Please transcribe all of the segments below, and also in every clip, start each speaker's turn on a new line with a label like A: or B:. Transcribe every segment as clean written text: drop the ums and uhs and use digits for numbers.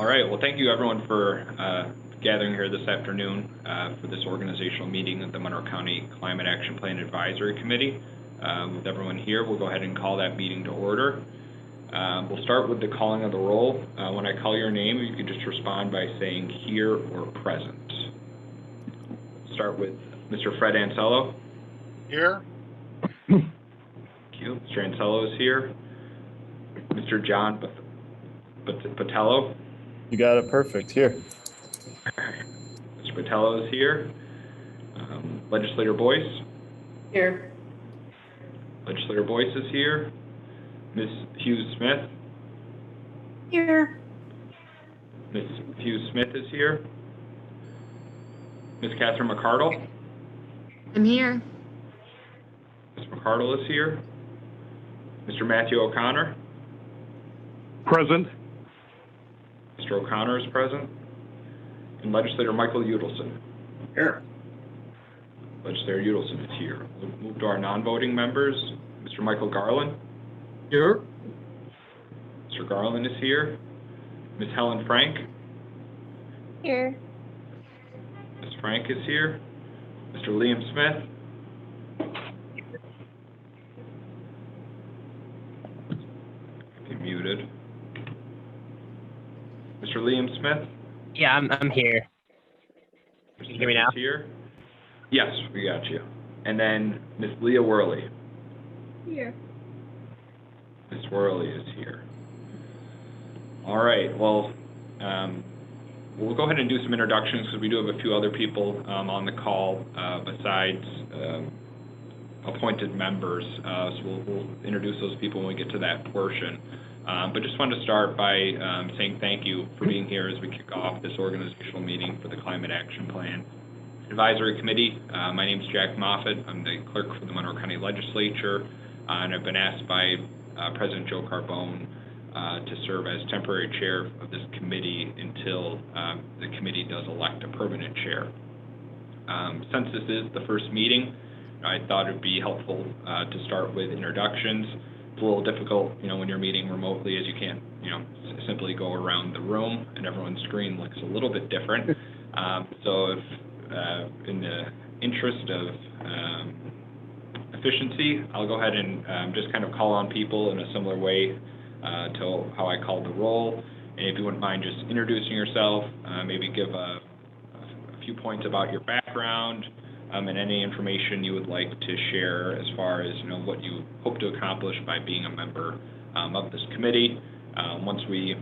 A: All right, well, thank you everyone for gathering here this afternoon for this organizational meeting of the Monroe County Climate Action Plan Advisory Committee. With everyone here, we'll go ahead and call that meeting to order. We'll start with the calling of the roll. When I call your name, you can just respond by saying here or present. Start with Mr. Fred Ansello.
B: Here.
A: Thank you. Mr. Ansello is here. Mr. John Patello.
C: You got it perfect. Here.
A: Mr. Patello is here. Legislator Boyce.
D: Here.
A: Legislator Boyce is here. Ms. Hughes Smith.
D: Here.
A: Ms. Hughes Smith is here. Ms. Catherine McCardle.
D: I'm here.
A: Ms. McCardle is here. Mr. Matthew O'Connor.
B: Present.
A: Mr. O'Connor is present. And Legislator Michael Udelson.
B: Here.
A: Legislator Udelson is here. We'll move to our non-voting members. Mr. Michael Garland.
B: Here.
A: Mr. Garland is here. Ms. Helen Frank.
D: Here.
A: Ms. Frank is here. Mr. Liam Smith. Be muted. Mr. Liam Smith.
E: Yeah, I'm here.
A: Mr.
E: Can you hear me now?
A: Smith is here. Yes, we got you. And then Ms. Leah Worley.
D: Here.
A: Ms. Worley is here. All right, well, we'll go ahead and do some introductions because we do have a few other people on the call besides appointed members. So we'll introduce those people when we get to that portion. But just wanted to start by saying thank you for being here as we kick off this organizational meeting for the Climate Action Plan Advisory Committee. My name is Jack Moffitt. I'm the clerk for the Monroe County Legislature, and I've been asked by President Joe Carbone to serve as temporary chair of this committee until the committee does elect a permanent chair. Since this is the first meeting, I thought it'd be helpful to start with introductions. It's a little difficult, when you're meeting remotely, as you can't, simply go around the room and everyone's screen looks a little bit different. So if, in the interest of efficiency, I'll go ahead and just kind of call on people in a similar way to how I called the roll. And if you wouldn't mind just introducing yourself, maybe give a few points about your background, and any information you would like to share as far as what you hope to accomplish by being a member of this committee. Once we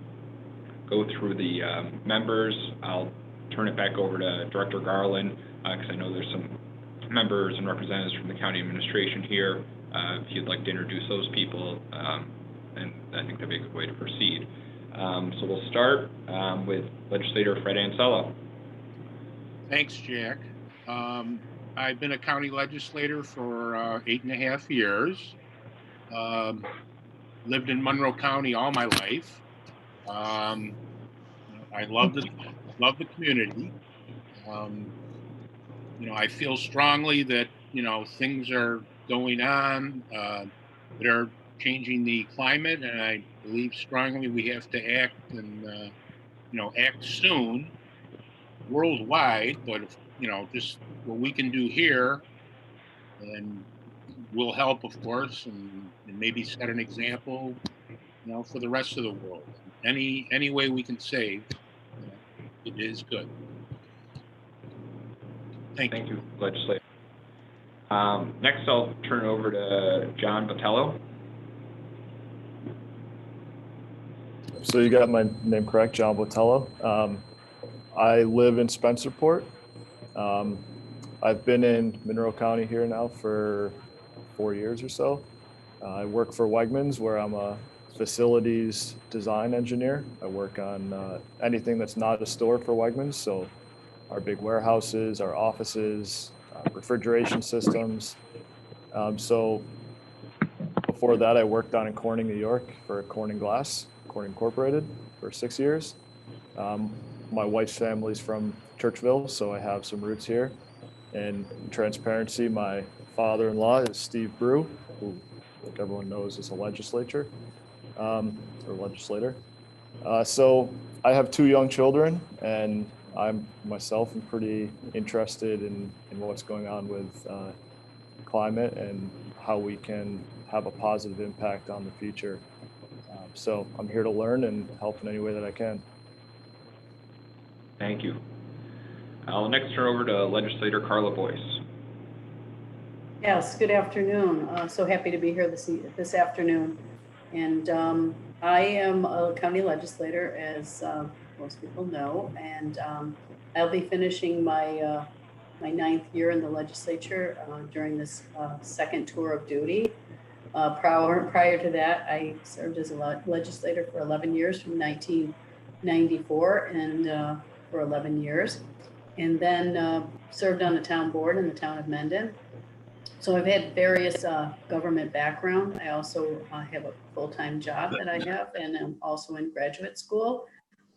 A: go through the members, I'll turn it back over to Director Garland because I know there's some members and representatives from the county administration here. If you'd like to introduce those people, and I think that'd be a good way to proceed. So we'll start with Legislator Fred Ansello.
B: Thanks, Jack. I've been a county legislator for 8.5 years. Lived in Monroe County all my life. I love the community. I feel strongly that things are going on that are changing the climate, and I believe strongly we have to act and act soon, worldwide. But just what we can do here, and will help, of course, and maybe set an example, for the rest of the world. Any way we can save, it is good. Thank you,
A: Legislator. Next, I'll turn it over to John Patello.
C: So you got my name correct, John Botello. I live in Spencerport. I've been in Monroe County here now for 4 years or so. I work for Wegmans, where I'm a facilities design engineer. I work on anything that's not a store for Wegmans, so our big warehouses, our offices, refrigeration systems. So before that, I worked down in Corning, New York for Corning Glass, Corning Incorporated, for 6 years. My wife's family's from Churchville, so I have some roots here. And in transparency, my father-in-law is Steve Brew, who I think everyone knows is a legislator. So I have 2 young children, and I'm myself am pretty interested in what's going on with climate and how we can have a positive impact on the future. So I'm here to learn and help in any way that I can.
A: Thank you. I'll next turn over to Legislator Carla Boyce.
F: Yes, good afternoon. So happy to be here this afternoon. And I am a county legislator, as most people know, and I'll be finishing my my 9th year in the legislature during this second tour of duty. Prior to that, I served as a legislator for 11 years, from 1994 and for 11 years, and then served on the town board in the town of Mendon. So I've had various government background. I also have a full-time job that I have, and I'm also in graduate school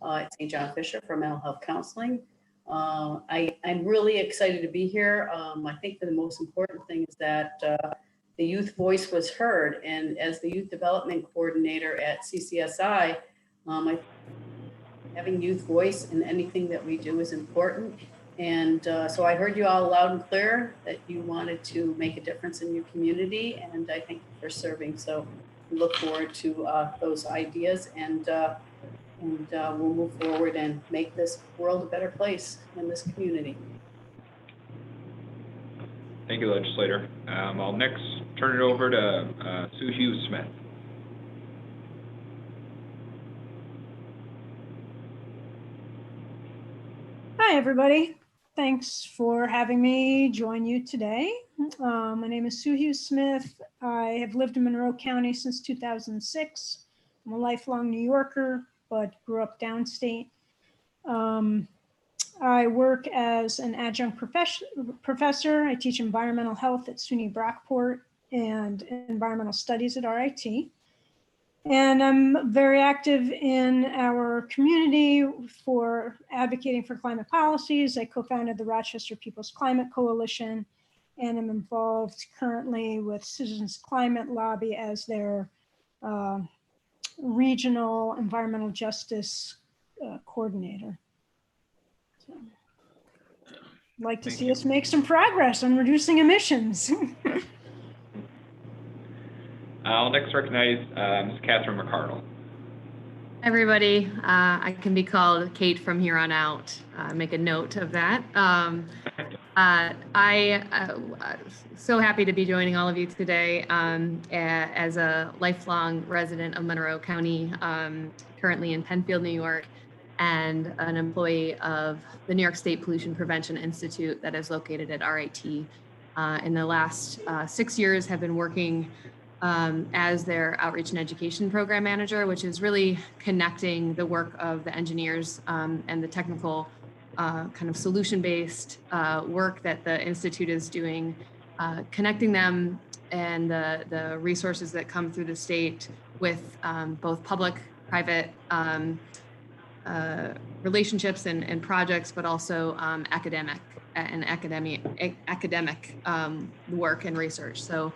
F: at St. John Fisher for mental health counseling. I'm really excited to be here. I think that the most important thing is that the youth voice was heard, and as the youth development coordinator at CCSI, having youth voice in anything that we do is important. And so I heard you all loud and clear that you wanted to make a difference in your community, and I thank you for serving. So we look forward to those ideas, and we'll move forward and make this world a better place in this community.
A: Thank you, Legislator. I'll next turn it over to Suhu Smith.
G: Hi, everybody. Thanks for having me join you today. My name is Suhu Smith. I have lived in Monroe County since 2006. I'm a lifelong New Yorker, but grew up downstate. I work as an adjunct professor. I teach environmental health at SUNY Brockport and environmental studies at RIT. And I'm very active in our community for advocating for climate policies. I co-founded the Rochester People's Climate Coalition, and I'm involved currently with Citizens Climate Lobby as their regional environmental justice coordinator. So, I'd like to see us make some progress on reducing emissions.
A: I'll next recognize Ms. Catherine McCardle.
D: Everybody, I can be called Kate from here on out. Make a note of that. So happy to be joining all of you today as a lifelong resident of Monroe County, currently in Penfield, New York, and an employee of the New York State Pollution Prevention Institute that is located at RIT. In the last 6 years, have been working as their outreach and education program manager, which is really connecting the work of the engineers and the technical kind of solution-based work that the Institute is doing, connecting them and the resources that come through the state with both public, private relationships and projects, but also academic work and research. So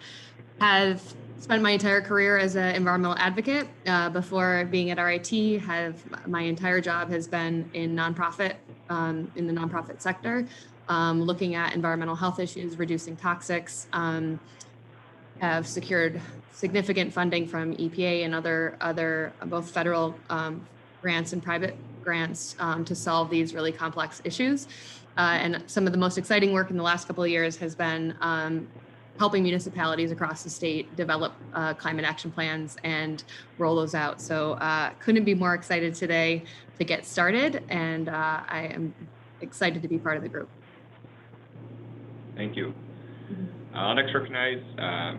D: have spent my entire career as an environmental advocate. Before being at RIT, my entire job has been in nonprofit, in the nonprofit sector, looking at environmental health issues, reducing toxics. Have secured significant funding from EPA and other both federal grants and private grants to solve these really complex issues. And some of the most exciting work in the last couple of years has been helping municipalities across the state develop climate action plans and roll those out. So couldn't be more excited today to get started, and I am excited to be part of the group.
A: Thank you. I'll next recognize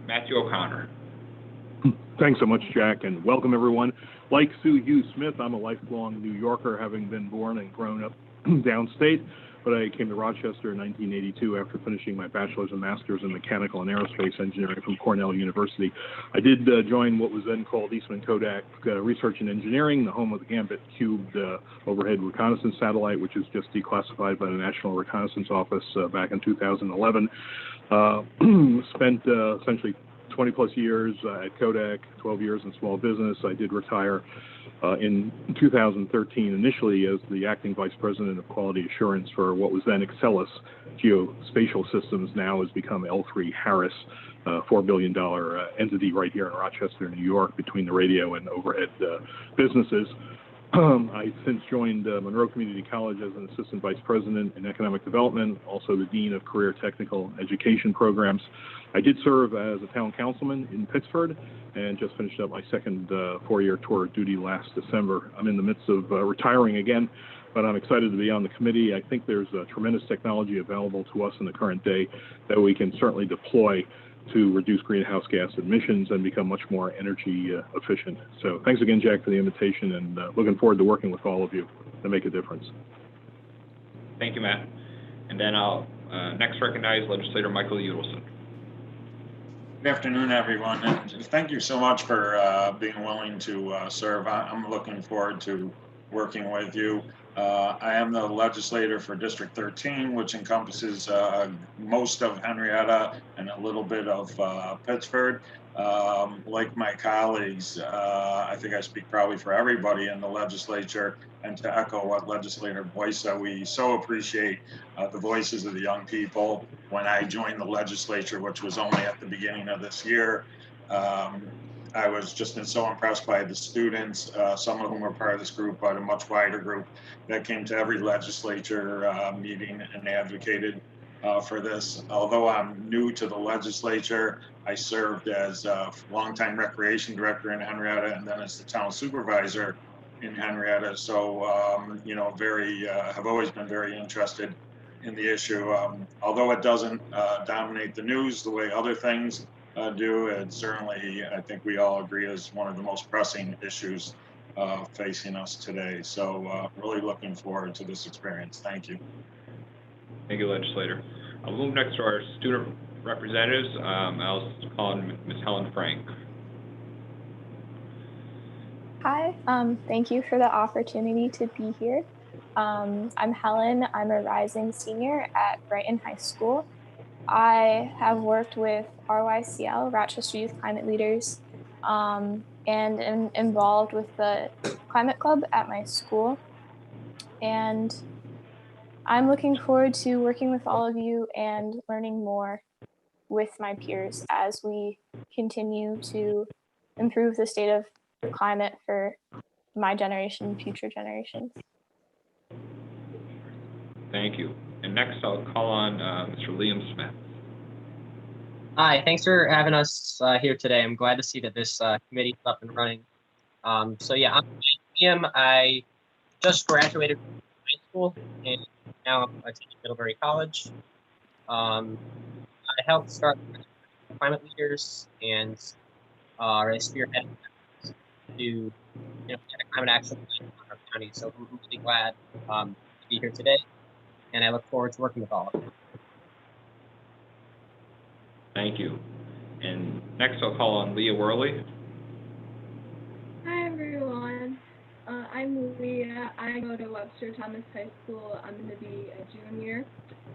A: Matthew O'Connor.
H: Thanks so much, Jack, and welcome everyone. Like Suhu Smith, I'm a lifelong New Yorker, having been born and grown up downstate. But I came to Rochester in 1982 after finishing my bachelor's and master's in mechanical and aerospace engineering from Cornell University. I did join what was then called Eastman Kodak Research and Engineering, the home of the Gambit cubed overhead reconnaissance satellite, which was just declassified by the National Reconnaissance Office back in 2011. Spent essentially 20 plus years at Kodak, 12 years in small business. I did retire in 2013, initially as the acting vice president of quality assurance for what was then Excelis Geospatial Systems, now has become L3 Harris, $4 billion entity right here in Rochester, New York, between the radio and overhead businesses. I since joined Monroe Community College as an assistant vice president in economic development, also the dean of career technical education programs. I did serve as a town councilman in Pittsford and just finished up my second 4-year tour of duty last December. I'm in the midst of retiring again, but I'm excited to be on the committee. I think there's tremendous technology available to us in the current day that we can certainly deploy to reduce greenhouse gas emissions and become much more energy efficient. So thanks again, Jack, for the invitation, and looking forward to working with all of you to make a difference.
A: Thank you, Matt. And then I'll next recognize Legislator Michael Udelson.
I: Good afternoon, everyone, and thank you so much for being willing to serve. I'm looking forward to working with you. I am the legislator for District 13, which encompasses most of Henrietta and a little bit of Pittsford. Like my colleagues, I think I speak probably for everybody in the legislature, and to echo what Legislator Boyce said, we so appreciate the voices of the young people. When I joined the legislature, which was only at the beginning of this year, I was just so impressed by the students, some of whom were part of this group, but a much wider group that came to every legislature meeting and advocated for this. Although I'm new to the legislature, I served as a longtime recreation director in Henrietta and then as the town supervisor in Henrietta. So, you know, have always been very interested in the issue. Although it doesn't dominate the news the way other things do, it certainly, I think we all agree, is one of the most pressing issues facing us today. So really looking forward to this experience. Thank you.
A: Thank you, Legislator. I'll move next to our student representatives. I'll call on Ms. Helen Frank.
J: Hi, thank you for the opportunity to be here. I'm Helen. I'm a rising senior at Brighton High School. I have worked with RYCL, Rochester Youth Climate Leaders, and am involved with the Climate Club at my school. And I'm looking forward to working with all of you and learning more with my peers as we continue to improve the state of climate for my generation and future generations.
A: Thank you. And next I'll call on Mr. Liam Smith.
E: Hi, thanks for having us here today. I'm glad to see that this committee is up and running. So yeah, I'm Liam. I just graduated from high school and now I teach at Middlebury College. I helped start Climate Leaders and really spearhead to get a climate action plan in our county. So I'm really glad to be here today, and I look forward to working with all of you.
A: Thank you. And next I'll call on Leah Worley.
K: Hi everyone, I'm Leah. I go to Webster Thomas High School. I'm going to be a junior,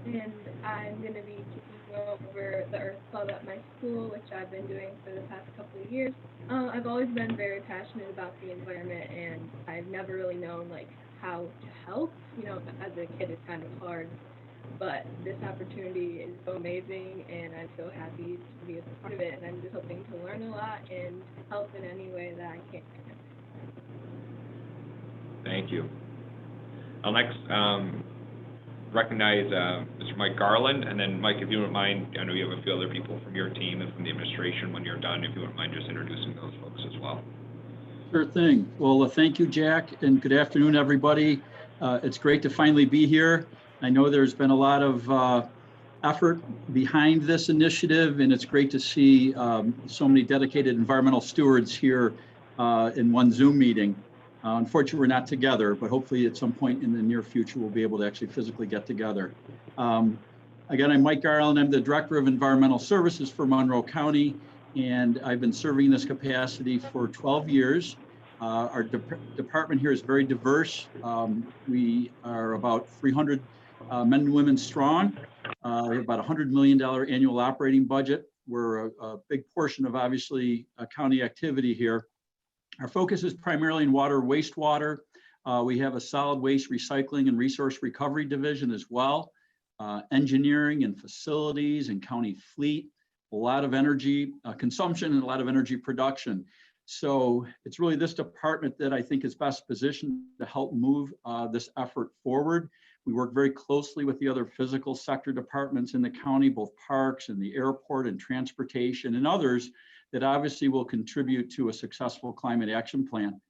K: and I'm going to be taking over the Earth Club at my school, which I've been doing for the past couple of years. I've always been very passionate about the environment, and I've never really known how to help. You know, as a kid it's kind of hard, but this opportunity is so amazing, and I'm so happy to be a part of it, and I'm just hoping to learn a lot and help in any way that I can.
A: Thank you. I'll next recognize Mr. Mike Garland, and then Mike, if you wouldn't mind, I know you have a few other people from your team and from the administration. When you're done, if you wouldn't mind just introducing those folks as well.
L: Sure thing. Well, thank you, Jack, and good afternoon, everybody. It's great to finally be here. I know there's been a lot of effort behind this initiative, and it's great to see so many dedicated environmental stewards here in one Zoom meeting. Unfortunately, we're not together, but hopefully at some point in the near future, we'll be able to actually physically get together. Again, I'm Mike Garland. I'm the Director of Environmental Services for Monroe County, and I've been serving in this capacity for 12 years. Our department here is very diverse. We are about 300 men and women strong, We have about $100 million annual operating budget. We're a big portion of obviously county activity here. Our focus is primarily in water, wastewater. We have a solid waste recycling and resource recovery division as well. Engineering and facilities and county fleet, a lot of energy consumption and a lot of energy production. So it's really this department that I think is best positioned to help move this effort forward. We work very closely with the other physical sector departments in the county, both parks and the airport and transportation and others that obviously will contribute to a successful climate action plan.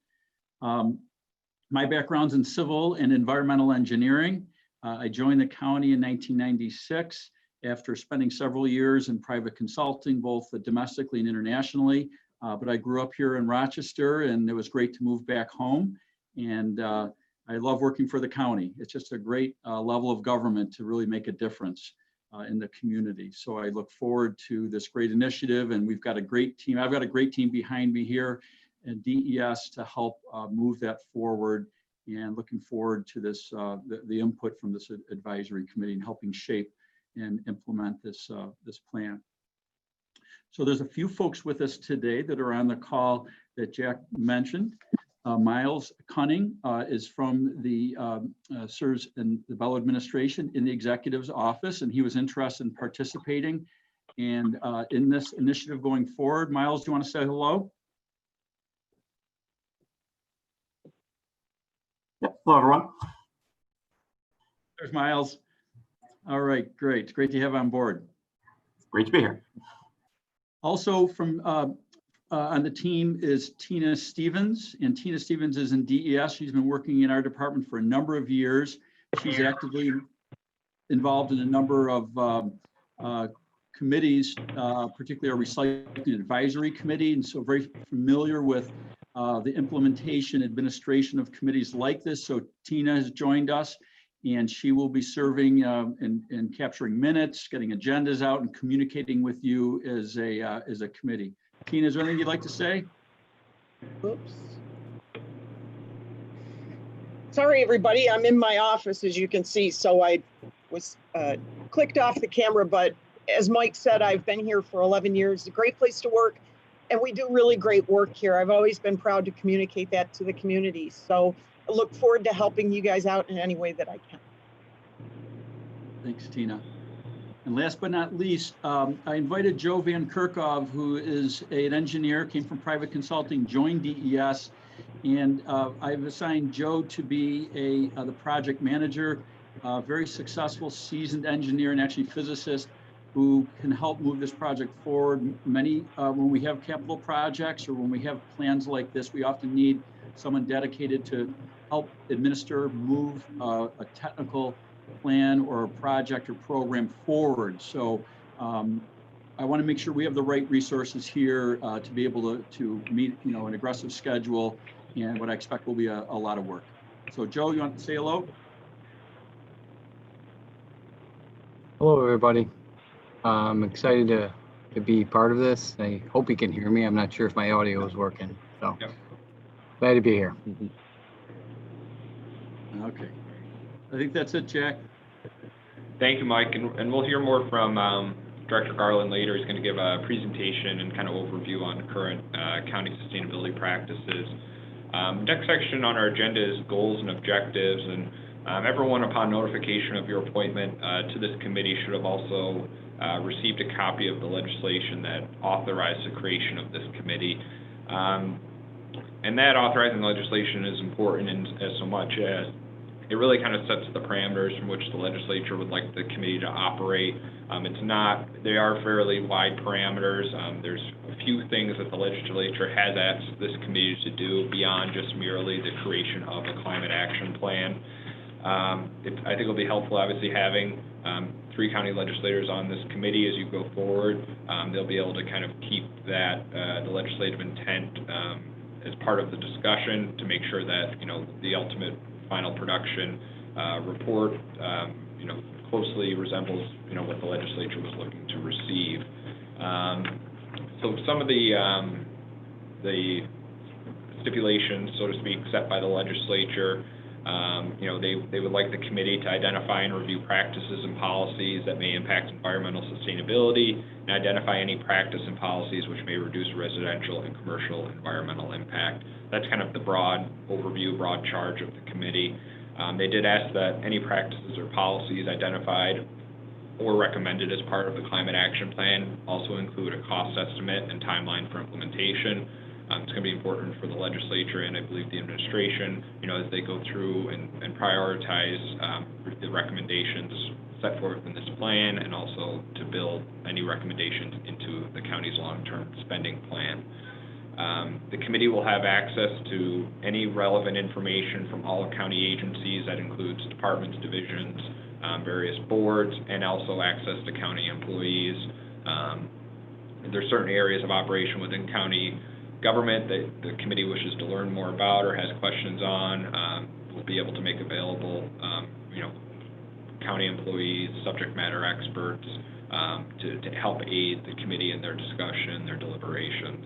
L: My background's in civil and environmental engineering. I joined the county in 1996 after spending several years in private consulting, both domestically and internationally. But I grew up here in Rochester, and it was great to move back home. And I love working for the county. It's just a great level of government to really make a difference in the community. So I look forward to this great initiative, and we've got a great team. I've got a great team behind me here at DES to help move that forward, and looking forward to this, the input from this advisory committee and helping shape and implement this, this plan. So there's a few folks with us today that are on the call that Jack mentioned. Miles Cunning is from the serves in the Bell administration in the executive's office, and he was interested in participating and in this initiative going forward. Miles, do you want to say hello?
M: Yep. Hello, everyone.
L: There's Miles. All right, great. Great to have on board.
M: Great to be here.
L: Also from on the team is Tina Stevens, and Tina Stevens is in DES. She's been working in our department for a number of years. She's actively involved in a number of committees, particularly our recycling advisory committee, and so very familiar with the implementation, administration of committees like this. So Tina has joined us, and she will be serving and capturing minutes, getting agendas out, and communicating with you as a committee. Tina, is there anything you'd like to say?
N: Oops. Sorry, everybody. I'm in my office, as you can see, so I was clicked off the camera. But as Mike said, I've been here for 11 years. It's a great place to work, and we do really great work here. I've always been proud to communicate that to the community. So I look forward to helping you guys out in any way that I can.
L: Thanks, Tina. And last but not least, I invited Joe Van Kerkhove, who is an engineer, came from private consulting, joined DES, and I've assigned Joe to be the project manager, very successful, seasoned engineer and actually physicist who can help move this project forward. When we have capital projects or when we have plans like this, we often need someone dedicated to help administer, move a technical plan or a project or program forward. So I want to make sure we have the right resources here to be able to meet, an aggressive schedule and what I expect will be a lot of work. So Joe, you want to say hello?
O: Hello, everybody. I'm excited to be part of this. I hope you can hear me. I'm not sure if my audio is working. So glad to be here.
L: Okay. I think that's it, Jack.
A: Thank you, Mike. And we'll hear more from Director Garland later. He's going to give a presentation and kind of overview on current county sustainability practices. Next section on our agenda is goals and objectives. And everyone, upon notification of your appointment to this committee, should have also received a copy of the legislation that authorized the creation of this committee. And that authorizing legislation is important in as so much as it really kind of sets the parameters from which the legislature would like the committee to operate. They are fairly wide parameters. There's a few things that the legislature has asked this committee to do beyond just merely the creation of a climate action plan. I think it'll be helpful, obviously, having 3 county legislators on this committee as you go forward. They'll be able to kind of keep that, the legislative intent as part of the discussion to make sure that, the ultimate final production report, closely resembles, what the legislature was looking to receive. So some of the stipulations, so to speak, set by the legislature You know, they would like the committee to identify and review practices and policies that may impact environmental sustainability and identify any practice and policies which may reduce residential and commercial environmental impact. That's kind of the broad overview, broad charge of the committee. They did ask that any practices or policies identified or recommended as part of the climate action plan also include a cost estimate and timeline for implementation. It's going to be important for the legislature and I believe the administration, you know, as they go through and prioritize the recommendations set forth in this plan and also to build any recommendations into the county's long-term spending plan. The committee will have access to any relevant information from all county agencies. That includes departments, divisions, various boards, and also access to county employees. There's certain areas of operation within county government that the committee wishes to learn more about or has questions on. We'll be able to make available, you know, county employees, subject matter experts to help aid the committee in their discussion, their deliberation.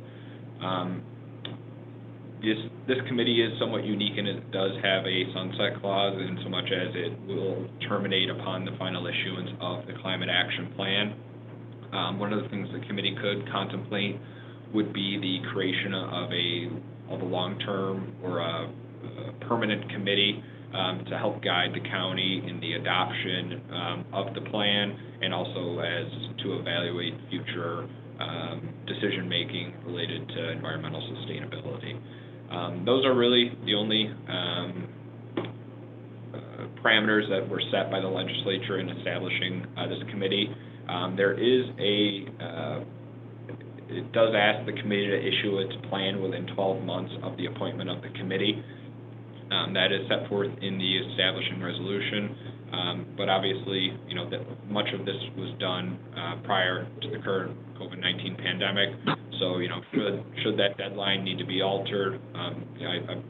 A: This committee is somewhat unique and it does have a sunset clause in so much as it will terminate upon the final issuance of the climate action plan. One of the things the committee could contemplate would be the creation of a long-term or a permanent committee to help guide the county in the adoption of the plan and also as to evaluate future decision-making related to environmental sustainability. Those are really the only parameters that were set by the legislature in establishing this committee. It does ask the committee to issue its plan within 12 months of the appointment of the committee. That is set forth in the establishing resolution. But obviously, you know, that much of this was done prior to the current COVID-19 pandemic. So, you know, should that deadline need to be altered, you know, I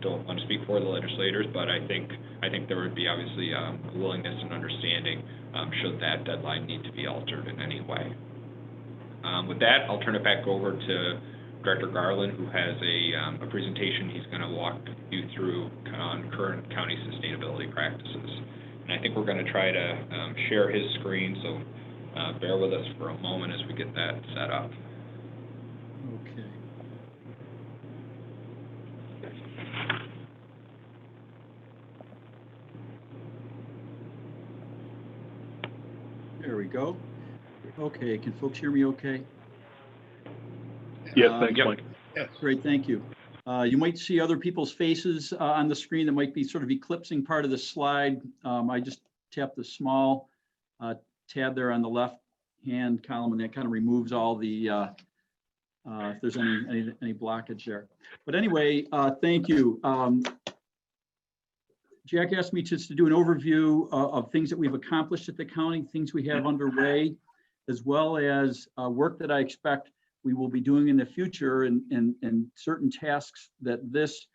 A: don't want to speak for the legislators, but I think there would be obviously a willingness and understanding should that deadline need to be altered in any way. With that, I'll turn it back over to Director Garland, who has a presentation he's going to walk you through on current county sustainability practices. And I think we're going to try to share his screen, so bear with us for a moment as we get that set up.
L: Okay. There we go. Okay, can folks hear me okay?
H: Yes, thanks, Mike.
B: Yes.
L: Great, thank you. You might see other people's faces on the screen that might be sort of eclipsing part of the slide. I just tapped the small tab there on the left-hand column, and that kind of removes all the, if there's any blockage there. But anyway, thank you. Jack asked me just to do an overview of things that we've accomplished at the county, things we have underway, as well as work that I expect we will be doing in the future and certain tasks that this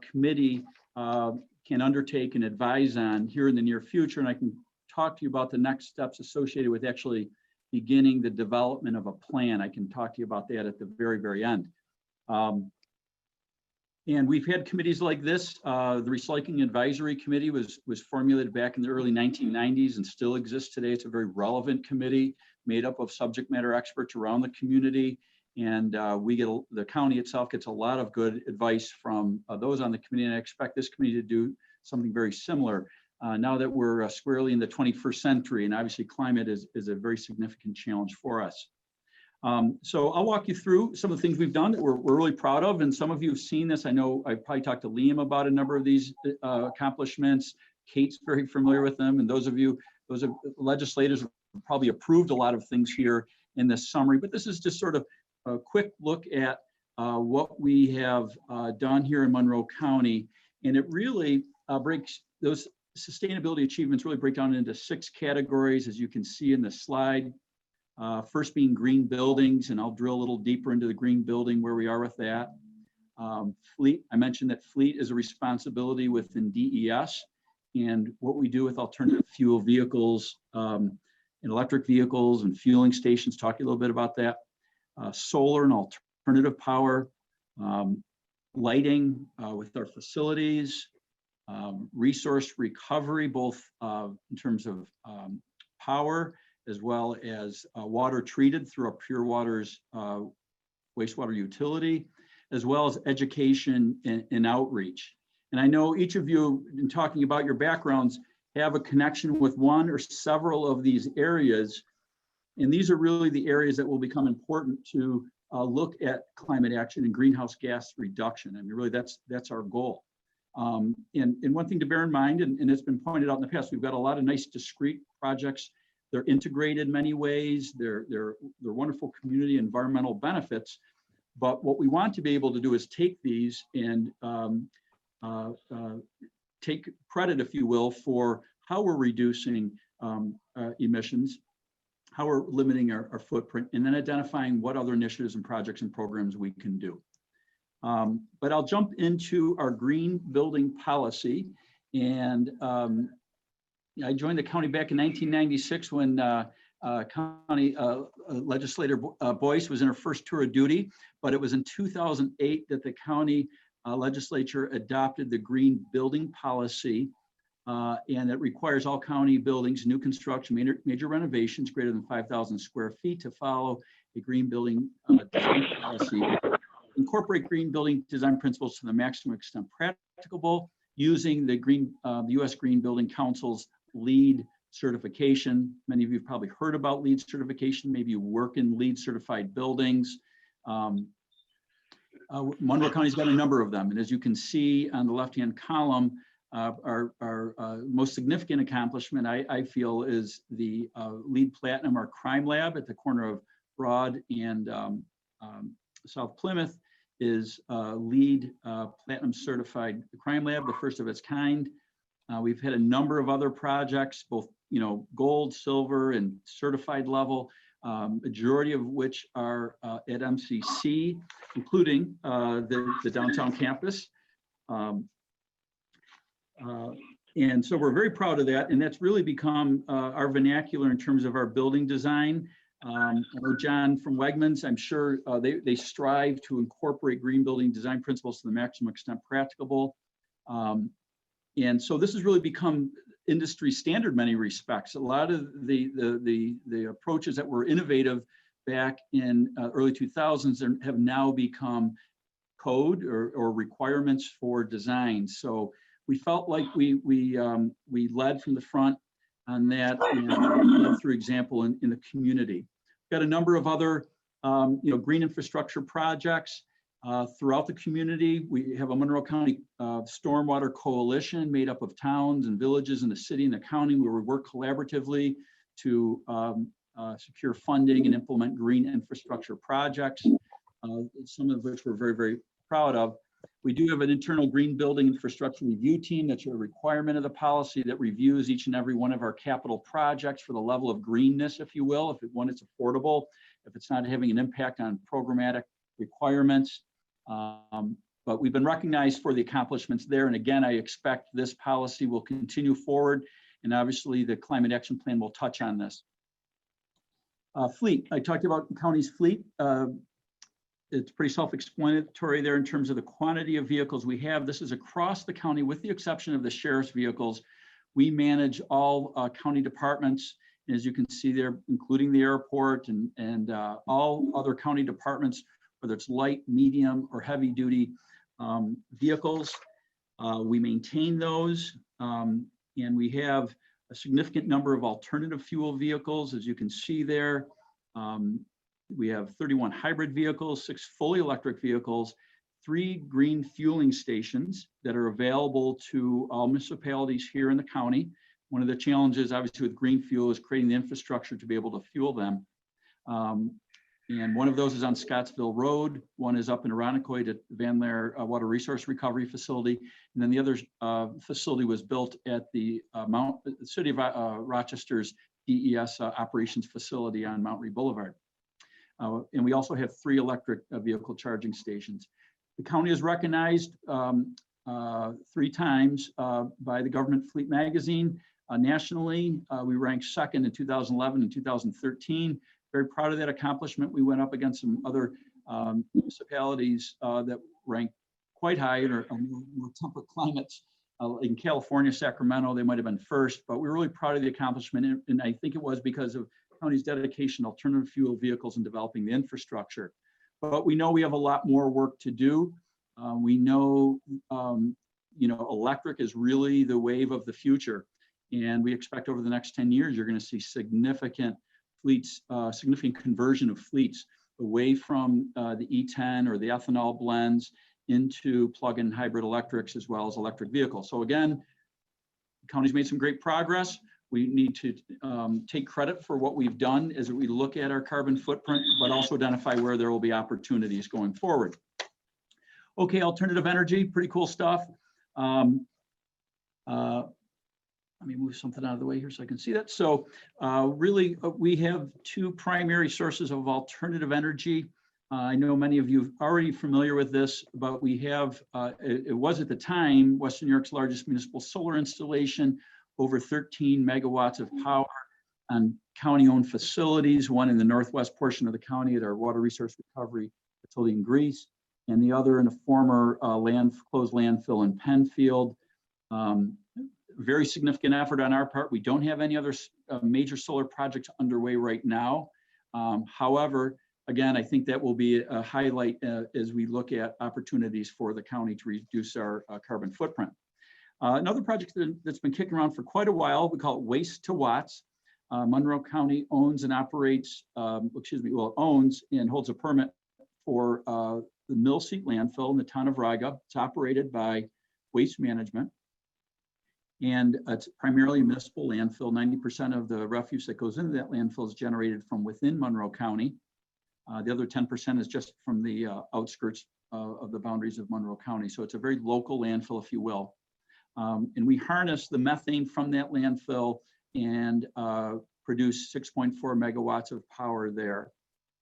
L: committee can undertake and advise on here in the near future. And I can talk to you about the next steps associated with actually beginning the development of a plan. I can talk to you about that at the very, very end. And we've had committees like this. The Recycling Advisory Committee was formulated back in the early 1990s and still exists today. It's a very relevant committee made up of subject matter experts around the community. And the county itself gets a lot of good advice from those on the committee. And I expect this committee to do something very similar now that we're squarely in the 21st century. And obviously climate is a very significant challenge for us. So I'll walk you through some of the things we've done that we're really proud of. And some of you have seen this. I know I probably talked to Liam about a number of these accomplishments. Kate's very familiar with them. And those of legislators have probably approved a lot of things here in this summary. But this is just sort of a quick look at what we have done here in Monroe County. And it really breaks, those sustainability achievements really break down into 6 categories, as you can see in the slide. First being green buildings, and I'll drill a little deeper into the green building where we are with that. Fleet, I mentioned that fleet is a responsibility within DES, and what we do with alternative fuel vehicles and electric vehicles and fueling stations, talking a little bit about that. Solar and alternative power, lighting with our facilities, resource recovery, both in terms of power as well as water treated through our Pure Waters wastewater utility, as well as education and outreach. And I know each of you, in talking about your backgrounds, have a connection with one or several of these areas. And these are really the areas that will become important to look at climate action and greenhouse gas reduction. I mean, really, that's our goal. And one thing to bear in mind, and it's been pointed out in the past, we've got a lot of nice discrete projects. They're integrated in many ways. They're wonderful community environmental benefits. But what we want to be able to do is take these and take credit, if you will, for how we're reducing emissions, how we're limiting our footprint, and then identifying what other initiatives and projects and programs we can do. But I'll jump into our green building policy. And I joined the county back in 1996 when County Legislator Boyce was in her first tour of duty, but it was in 2008 that the county legislature adopted the green building policy, and it requires all county buildings, new construction, major renovations greater than 5,000 square feet to follow a green building design policy, incorporate green building design principles to the maximum extent practicable, using the U.S. Green Building Council's LEED certification. Many of you have probably heard about LEED certification. Maybe you work in LEED certified buildings. Monroe County's got a number of them. And as you can see on the left-hand column, our most significant accomplishment, I feel, is the LEED Platinum, our crime lab at the corner of Broad and South Plymouth is LEED Platinum certified crime lab, the first of its kind. We've had a number of other projects, both gold, silver, and certified level, majority of which are at MCC, including the downtown campus. And so we're very proud of that, and that's really become our vernacular in terms of our building design. I know John from Wegmans, I'm sure they strive to incorporate green building design principles to the maximum extent practicable. And so this has really become industry standard in many respects. A lot of the approaches that were innovative back in early 2000s have now become code or requirements for design. So we felt like we led from the front on that, and led through example in the community. Got a number of other green infrastructure projects throughout the community. We have a Monroe County Stormwater Coalition made up of towns and villages in the city and the county, where we work collaboratively to secure funding and implement green infrastructure projects, some of which we're very, very proud of. We do have an internal green building infrastructure review team. That's a requirement of the policy that reviews each and every one of our capital projects for the level of greenness, if you will, if it's affordable, if it's not having an impact on programmatic requirements. But we've been recognized for the accomplishments there. And again, I expect this policy will continue forward. And obviously the Climate Action Plan will touch on this. Fleet, I talked about the county's fleet. It's pretty self-explanatory there in terms of the quantity of vehicles we have. This is across the county, with the exception of the sheriff's vehicles. We manage all county departments, and as you can see there, including the airport and all other county departments, whether it's light, medium, or heavy duty vehicles. We maintain those, and we have a significant number of alternative fuel vehicles, as you can see there. We have 31 hybrid vehicles, 6 fully electric vehicles, 3 green fueling stations that are available to all municipalities here in the county. One of the challenges, obviously, with green fuel is creating the infrastructure to be able to fuel them. And one of those is on Scottsville Road. One is up in Irondequoit at Van Laer Water Resource Recovery Facility. And then the other facility was built at the City of Rochester's DES operations facility on Mount Reed Boulevard. And we also have 3 electric vehicle charging stations. The county is recognized 3 times by the Government Fleet Magazine. Nationally, we ranked 2nd in 2011 and 2013. Very proud of that accomplishment. We went up against some other municipalities that ranked quite high in our more temperate climates in California, Sacramento, they might have been first, but we were really proud of the accomplishment. And I think it was because of county's dedication to alternative fuel vehicles and developing the infrastructure. But we know we have a lot more work to do. We know, electric is really the wave of the future. And we expect over the next 10 years, you're going to see significant fleets, significant conversion of fleets away from the E10 or the ethanol blends into plug-in hybrid electrics as well as electric vehicles. So again, the county's made some great progress. We need to take credit for what we've done as we look at our carbon footprint, but also identify where there will be opportunities going forward. Okay, alternative energy, pretty cool stuff. Let me move something out of the way here so I can see that. So really, we have two primary sources of alternative energy. I know many of you are already familiar with this, but we have, it was at the time, Western New York's largest municipal solar installation, over 13 megawatts of power on county-owned facilities, one in the northwest portion of the county at our water resource recovery facility in Greece, and the other in a former closed landfill in Penfield. Very significant effort on our part. We don't have any other major solar projects underway right now. However, again, I think that will be a highlight as we look at opportunities for the county to reduce our carbon footprint. Another project that's been kicking around for quite a while, we call it Waste to Watts. Monroe County owns and operates, owns and holds a permit for the Mill Seat landfill in the town of Riga. It's operated by Waste Management. And it's primarily a municipal landfill. 90% of the refuse that goes into that landfill is generated from within Monroe County. The other 10% is just from the outskirts of the boundaries of Monroe County. So it's a very local landfill, if you will. And we harness the methane from that landfill and produce 6.4 megawatts of power there.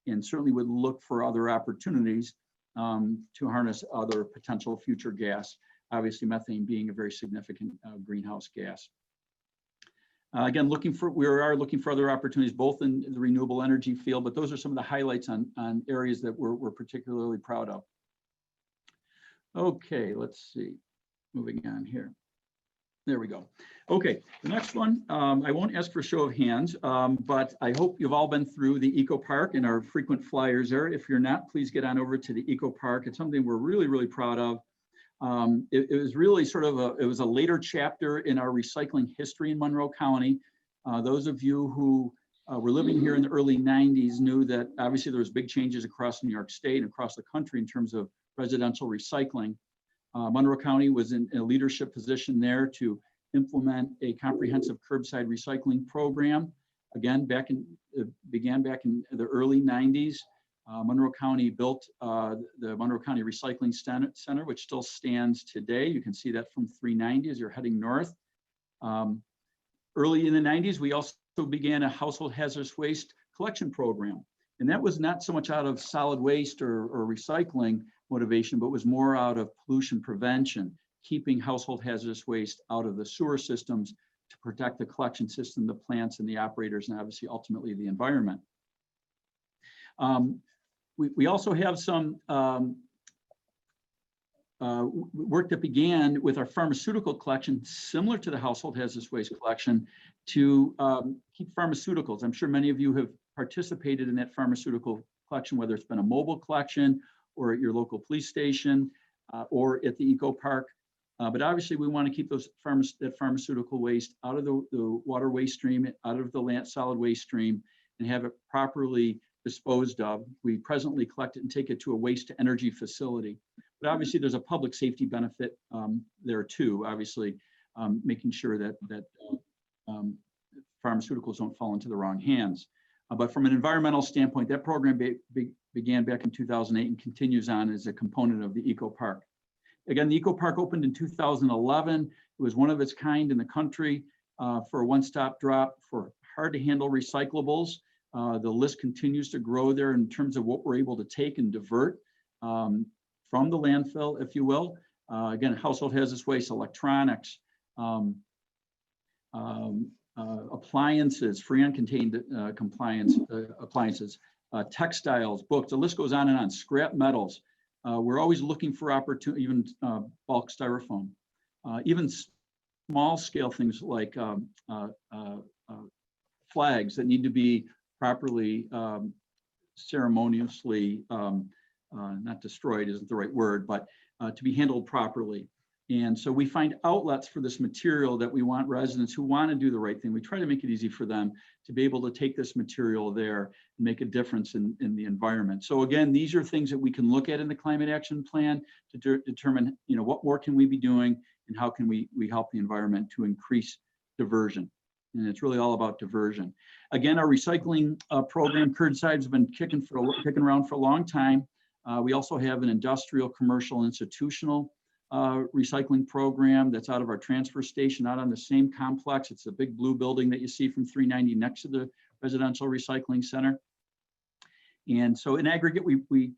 L: And certainly would look for other opportunities to harness other potential future gas. Obviously, methane being a very significant greenhouse gas. Again, we are looking for other opportunities, both in the renewable energy field, but those are some of the highlights on areas that we're particularly proud of. Okay, let's see. Moving on here. There we go. Okay, the next one, I won't ask for a show of hands, but I hope you've all been through the Eco Park and our frequent flyers there. If you're not, please get on over to the Eco Park. It's something we're really, really proud of. It was really sort of it was a later chapter in our recycling history in Monroe County. Those of you who were living here in the early 90s knew that obviously there was big changes across New York State and across the country in terms of residential recycling. Monroe County was in a leadership position there to implement a comprehensive curbside recycling program. Again, began back in the early 90s. Monroe County built the Monroe County Recycling Center, which still stands today. You can see that from 390 as you're heading north. Early in the 90s, we also began a household hazardous waste collection program. And that was not so much out of solid waste or recycling motivation, but was more out of pollution prevention, keeping household hazardous waste out of the sewer systems to protect the collection system, the plants and the operators, and obviously ultimately the environment. We also have some work that began with our pharmaceutical collection, similar to the household hazardous waste collection, to keep pharmaceuticals. I'm sure many of you have participated in that pharmaceutical collection, whether it's been a mobile collection or at your local police station or at the Eco Park. But obviously we want to keep that pharmaceutical waste out of the water waste stream, out of the solid waste stream, and have it properly disposed of. We presently collect it and take it to a waste to energy facility. But obviously there's a public safety benefit there too, obviously making sure that pharmaceuticals don't fall into the wrong hands. But from an environmental standpoint, that program began back in 2008 and continues on as a component of the Eco Park. Again, the Eco Park opened in 2011. It was one of its kind in the country for a one-stop drop for hard-to-handle recyclables. The list continues to grow there in terms of what we're able to take and divert from the landfill, if you will. Again, household hazardous waste, electronics, appliances, freon-contained appliances, textiles, books, the list goes on and on, scrap metals. We're always looking for opportunity, even bulk styrofoam. even small scale things like flags that need to be properly ceremoniously, not destroyed isn't the right word, but to be handled properly. And so we find outlets for this material that we want residents who want to do the right thing. We try to make it easy for them to be able to take this material there and make a difference in the environment. So again, these are things that we can look at in the climate action plan to determine, what more can we be doing and how can we help the environment to increase diversion. And it's really all about diversion. Again, our recycling program, Curbside's been kicking around for a long time. We also have an industrial, commercial, institutional recycling program that's out of our transfer station out on the same complex. It's a big blue building that you see from 390 next to the residential recycling center. And so in aggregate, we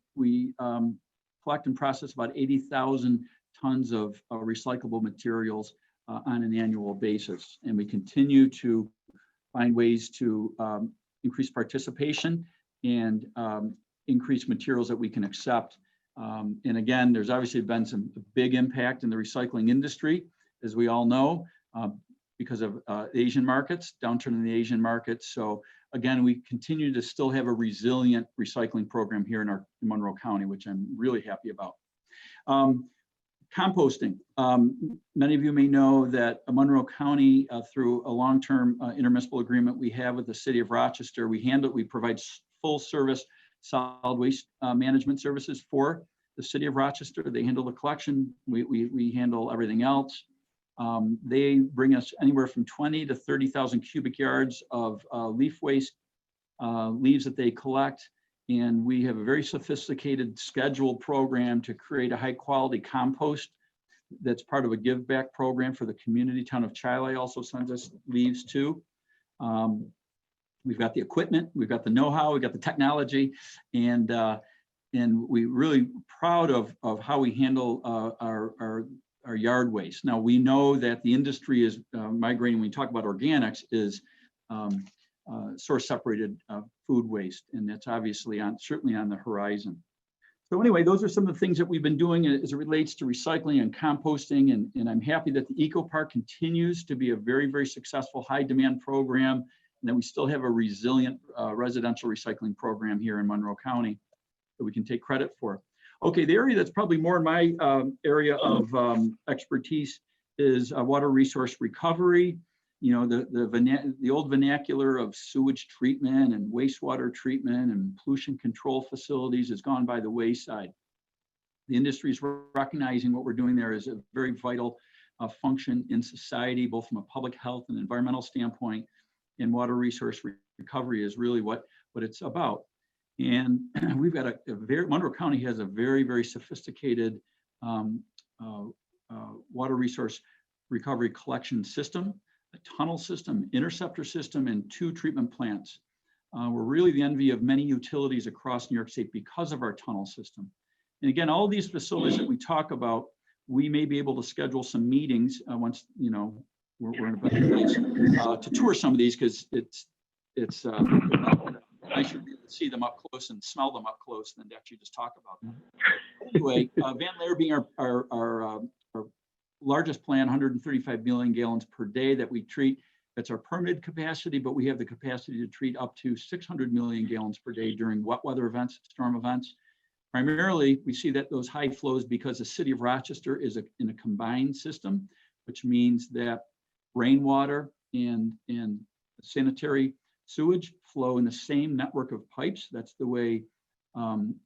L: collect and process about 80,000 tons of recyclable materials on an annual basis. And we continue to find ways to increase participation and increase materials that we can accept. And again, there's obviously been some big impact in the recycling industry, as we all know, because of Asian markets, downturn in the Asian markets. So again, we continue to still have a resilient recycling program here in Monroe County, which I'm really happy about. Composting. Many of you may know that Monroe County, through a long-term intermunicipal agreement we have with the city of Rochester, we provide full service solid waste management services for the city of Rochester. They handle the collection. We handle everything else. They bring us anywhere from 20 to 30,000 cubic yards of leaf waste, leaves that they collect. And we have a very sophisticated scheduled program to create a high quality compost that's part of a give back program for the community. Town of Chile also sends us leaves too. We've got the equipment, we've got the know-how, we've got the technology, and we're really proud of how we handle our yard waste. Now, we know that the industry is migrating, when we talk about organics, is source separated food waste, and that's obviously certainly on the horizon. So anyway, those are some of the things that we've been doing as it relates to recycling and composting, and I'm happy that the Eco Park continues to be a very, very successful high demand program, and that we still have a resilient residential recycling program here in Monroe County that we can take credit for. Okay, the area that's probably more in my area of expertise is water resource recovery. The old vernacular of sewage treatment and wastewater treatment and pollution control facilities has gone by the wayside. The industry is recognizing what we're doing there is a very vital function in society, both from a public health and environmental standpoint, and water resource recovery is really what it's about. And we've got Monroe County has a very, very sophisticated water resource recovery collection system, a tunnel system, interceptor system, and 2 treatment plants. We're really the envy of many utilities across New York State because of our tunnel system. And again, all these facilities that we talk about, we may be able to schedule some meetings once, we're in a better place to tour some of these, because it's nicer to see them up close and smell them up close than to actually just talk about them. Anyway, Van Laer being our largest plant, 135 million gallons per day that we treat. That's our permitted capacity, but we have the capacity to treat up to 600 million gallons per day during wet weather events, storm events. Primarily, we see that those high flows because the city of Rochester is in a combined system, which means that rainwater and sanitary sewage flow in the same network of pipes. That's the way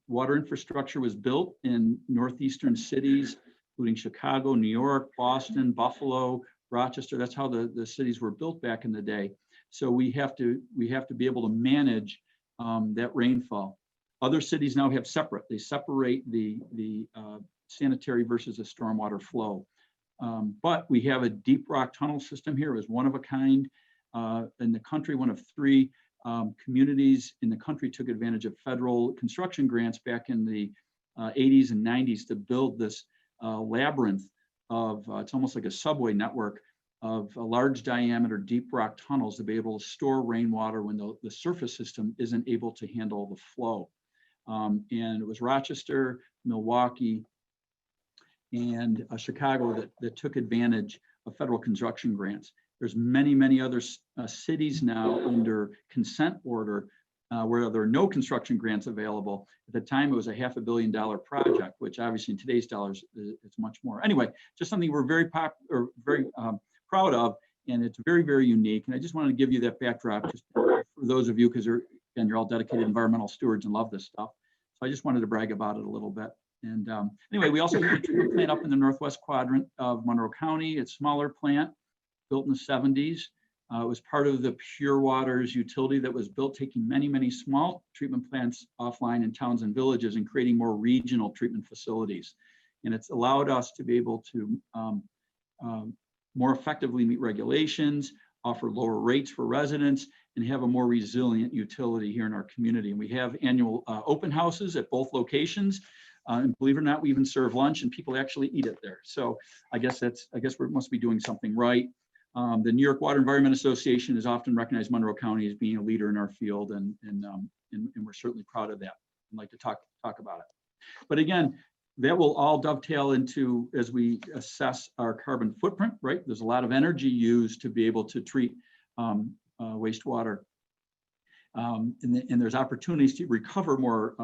L: water infrastructure was built in northeastern cities, including Chicago, New York, Boston, Buffalo, Rochester. That's how the cities were built back in the day. So we have to be able to manage that rainfall. Other cities now have they separate the sanitary versus the stormwater flow. But we have a deep rock tunnel system here, is one of a kind in the country. One of 3 communities in the country took advantage of federal construction grants back in the 80s and 90s to build this labyrinth of, it's almost like a subway network of a large diameter deep rock tunnels to be able to store rainwater when the surface system isn't able to handle the flow. And it was Rochester, Milwaukee, and Chicago that took advantage of federal construction grants. There's many other cities now under consent order where there are no construction grants available. At the time, it was a $500 million project, which obviously in today's dollars is much more. Anyway, just something we're very proud of, and it's very unique. And I just wanted to give you that backdrop just for those of you, because you're all dedicated environmental stewards and love this stuff. So I just wanted to brag about it a little bit. And anyway, we also have a treatment plant up in the northwest quadrant of Monroe County. It's a smaller plant, built in the 70s. It was part of the Pure Waters utility that was built, taking many small treatment plants offline in towns and villages and creating more regional treatment facilities. And it's allowed us to be able to more effectively meet regulations, offer lower rates for residents, and have a more resilient utility here in our community. And we have annual open houses at both locations. And believe it or not, we even serve lunch and people actually eat it there. So I guess we must be doing something right. The New York Water Environment Association has often recognized Monroe County as being a leader in our field, and we're certainly proud of that. I'd like to talk about it. But again, that will all dovetail into as we assess our carbon footprint, right? There's a lot of energy used to be able to treat wastewater. And there's opportunities to recover more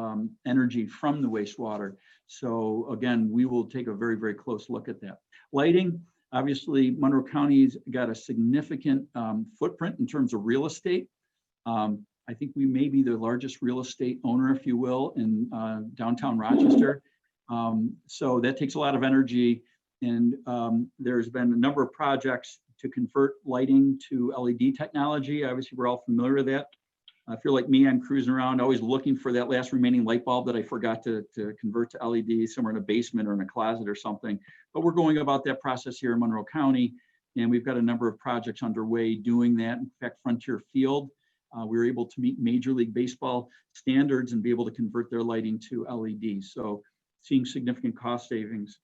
L: energy from the wastewater. So again, we will take a very close look at that. Lighting, obviously, Monroe County's got a significant footprint in terms of real estate. I think we may be the largest real estate owner, if you will, in downtown Rochester. So that takes a lot of energy. And there's been a number of projects to convert lighting to LED technology. Obviously, we're all familiar with that. If you're like me, I'm cruising around always looking for that last remaining light bulb that I forgot to convert to LED somewhere in a basement or in a closet or something. But we're going about that process here in Monroe County, and we've got a number of projects underway doing that. In fact, Frontier Field, we were able to meet Major League Baseball standards and be able to convert their lighting to LED. So seeing significant cost savings.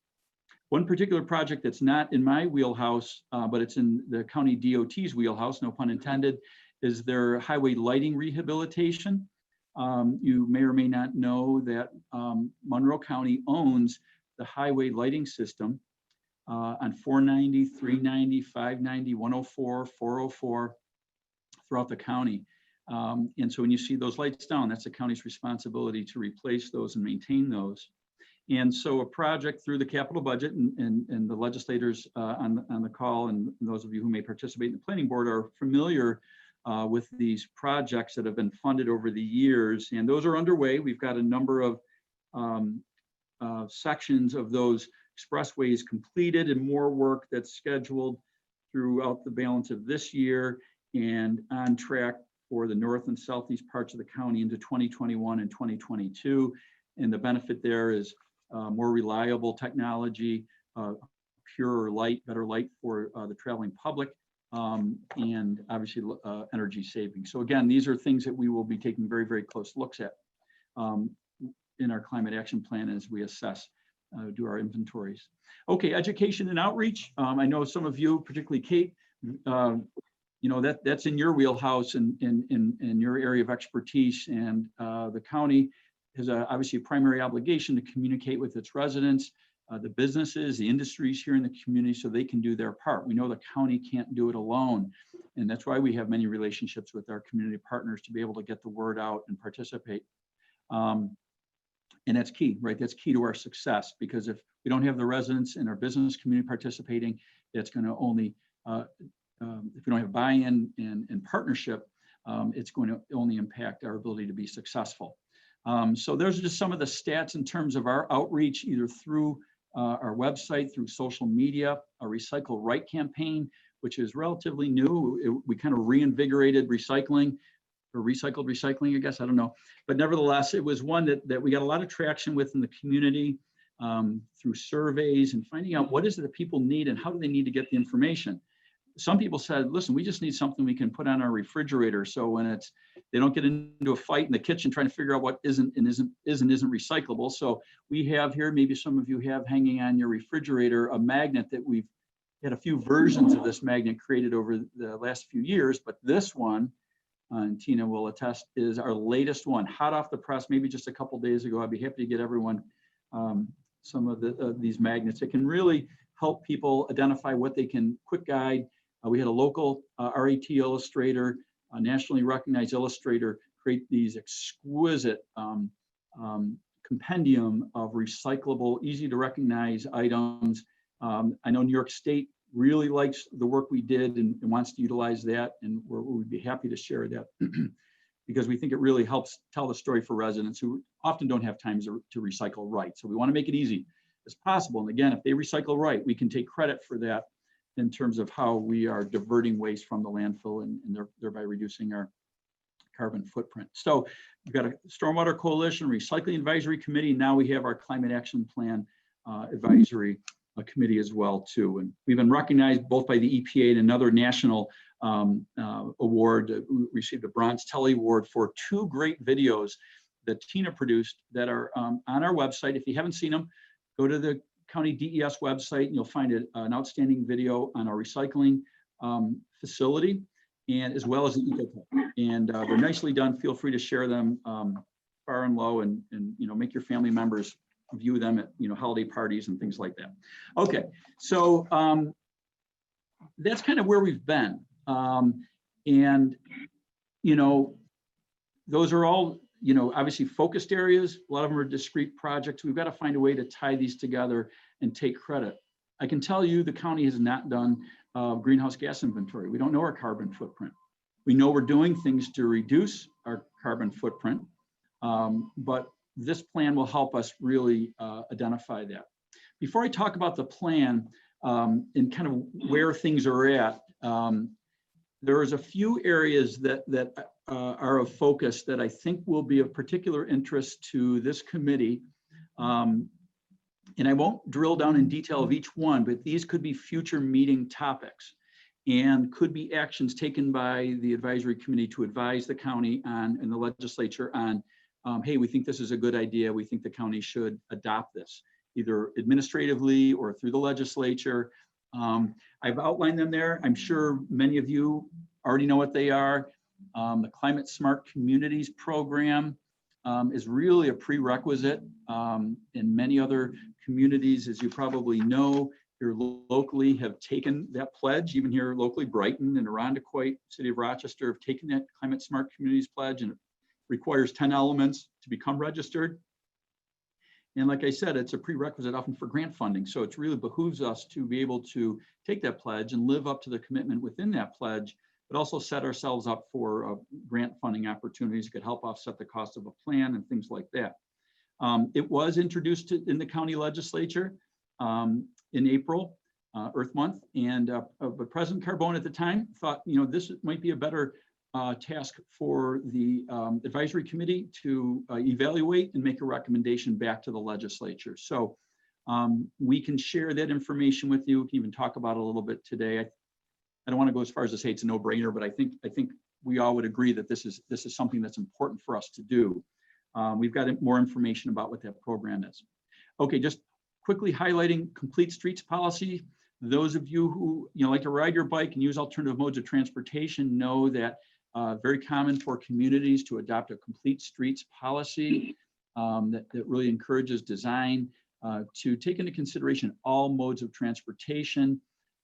L: One particular project that's not in my wheelhouse, but it's in the county DOT's wheelhouse, no pun intended, is their highway lighting rehabilitation. You may or may not know that Monroe County owns the highway lighting system on 490, 390, 590, 104, 404 throughout the county. And so when you see those lights down, that's the county's responsibility to replace those and maintain those. And so a project through the capital budget and the legislators on the call, and those of you who may participate in the planning board are familiar with these projects that have been funded over the years, and those are underway. We've got a number of sections of those expressways completed and more work that's scheduled throughout the balance of this year and on track for the north and southeast parts of the county into 2021 and 2022. And the benefit there is more reliable technology, purer light, better light for the traveling public, and obviously energy saving. So again, these are things that we will be taking very close looks at in our climate action plan as we assess, do our inventories. Okay, education and outreach. I know some of you, particularly Kate, that's in your wheelhouse and in your area of expertise, and the county has obviously a primary obligation to communicate with its residents, the businesses, the industries here in the community, so they can do their part. We know the county can't do it alone, and that's why we have many relationships with our community partners to be able to get the word out and participate. And that's key, right? That's key to our success, because if we don't have the residents and our business community participating, that's going to only, if we don't have buy-in and partnership, it's going to only impact our ability to be successful. So those are just some of the stats in terms of our outreach, either through our website, through social media, our Recycle Right campaign, which is relatively new. We kind of reinvigorated recycling, or recycled recycling, I guess, I don't know. But nevertheless, it was one that we got a lot of traction with in the community through surveys and finding out what is it that people need and how do they need to get the information. Some people said, listen, we just need something we can put on our refrigerator, so when they don't get into a fight in the kitchen trying to figure out what isn't recyclable. So we have here, maybe some of you have hanging on your refrigerator, a magnet that we've had a few versions of this magnet created over the last few years, but this one, and Tina will attest, is our latest one, hot off the press, maybe just a couple days ago. I'd be happy to get everyone some of these magnets. It can really help people identify what they can, quick guide. We had a local RET illustrator, a nationally recognized illustrator, create these exquisite compendium of recyclable, easy to recognize items. I know New York State really likes the work we did and wants to utilize that, and we'd be happy to share that because we think it really helps tell the story for residents who often don't have time to recycle right. So we want to make it easy as possible. And again, if they recycle right, we can take credit for that in terms of how we are diverting waste from the landfill and thereby reducing our carbon footprint. So we've got a Stormwater Coalition Recycling Advisory Committee. Now we have our Climate Action Plan Advisory Committee as well too. And we've been recognized both by the EPA and another national award. We received a Bronze Telly Award for 2 great videos that Tina produced that are on our website. If you haven't seen them, go to the County DES website and you'll find an outstanding video on our recycling facility, and as well as the eco-tech. And they're nicely done. Feel free to share them far and low, and make your family members view them at holiday parties and things like that. Okay, so that's kind of where we've been, and those are all obviously focused areas. A lot of them are discrete projects. We've got to find a way to tie these together and take credit. I can tell you the county has not done greenhouse gas inventory. We don't know our carbon footprint. We know we're doing things to reduce our carbon footprint, but this plan will help us really identify that. Before I talk about the plan and kind of where things are at, there is a few areas that are of focus that I think will be of particular interest to this committee. And I won't drill down in detail of each one, but these could be future meeting topics and could be actions taken by the advisory committee to advise the county on and the legislature on, hey, we think this is a good idea. We think the county should adopt this, either administratively or through the legislature. I've outlined them there. I'm sure many of you already know what they are. The Climate Smart Communities program is really a prerequisite in many other communities, as you probably know, here locally have taken that pledge. Even here locally, Brighton and Irondequoit, City of Rochester have taken that Climate Smart Communities pledge, and it requires 10 elements to become registered. And like I said, it's a prerequisite often for grant funding. So it really behooves us to be able to take that pledge and live up to the commitment within that pledge, but also set ourselves up for grant funding opportunities that could help offset the cost of a plan and things like that. It was introduced in the county legislature in April, Earth Month, and but President Carbone at the time thought, this might be a better task for the advisory committee to evaluate and make a recommendation back to the legislature. So we can share that information with you. We can even talk about it a little bit today. I don't want to go as far as to say it's a no-brainer, but I think we all would agree that this is something that's important for us to do. We've got more information about what that program is. Okay, just quickly highlighting complete streets policy. Those of you who like to ride your bike and use alternative modes of transportation know that very common for communities to adopt a complete streets policy that really encourages design to take into consideration all modes of transportation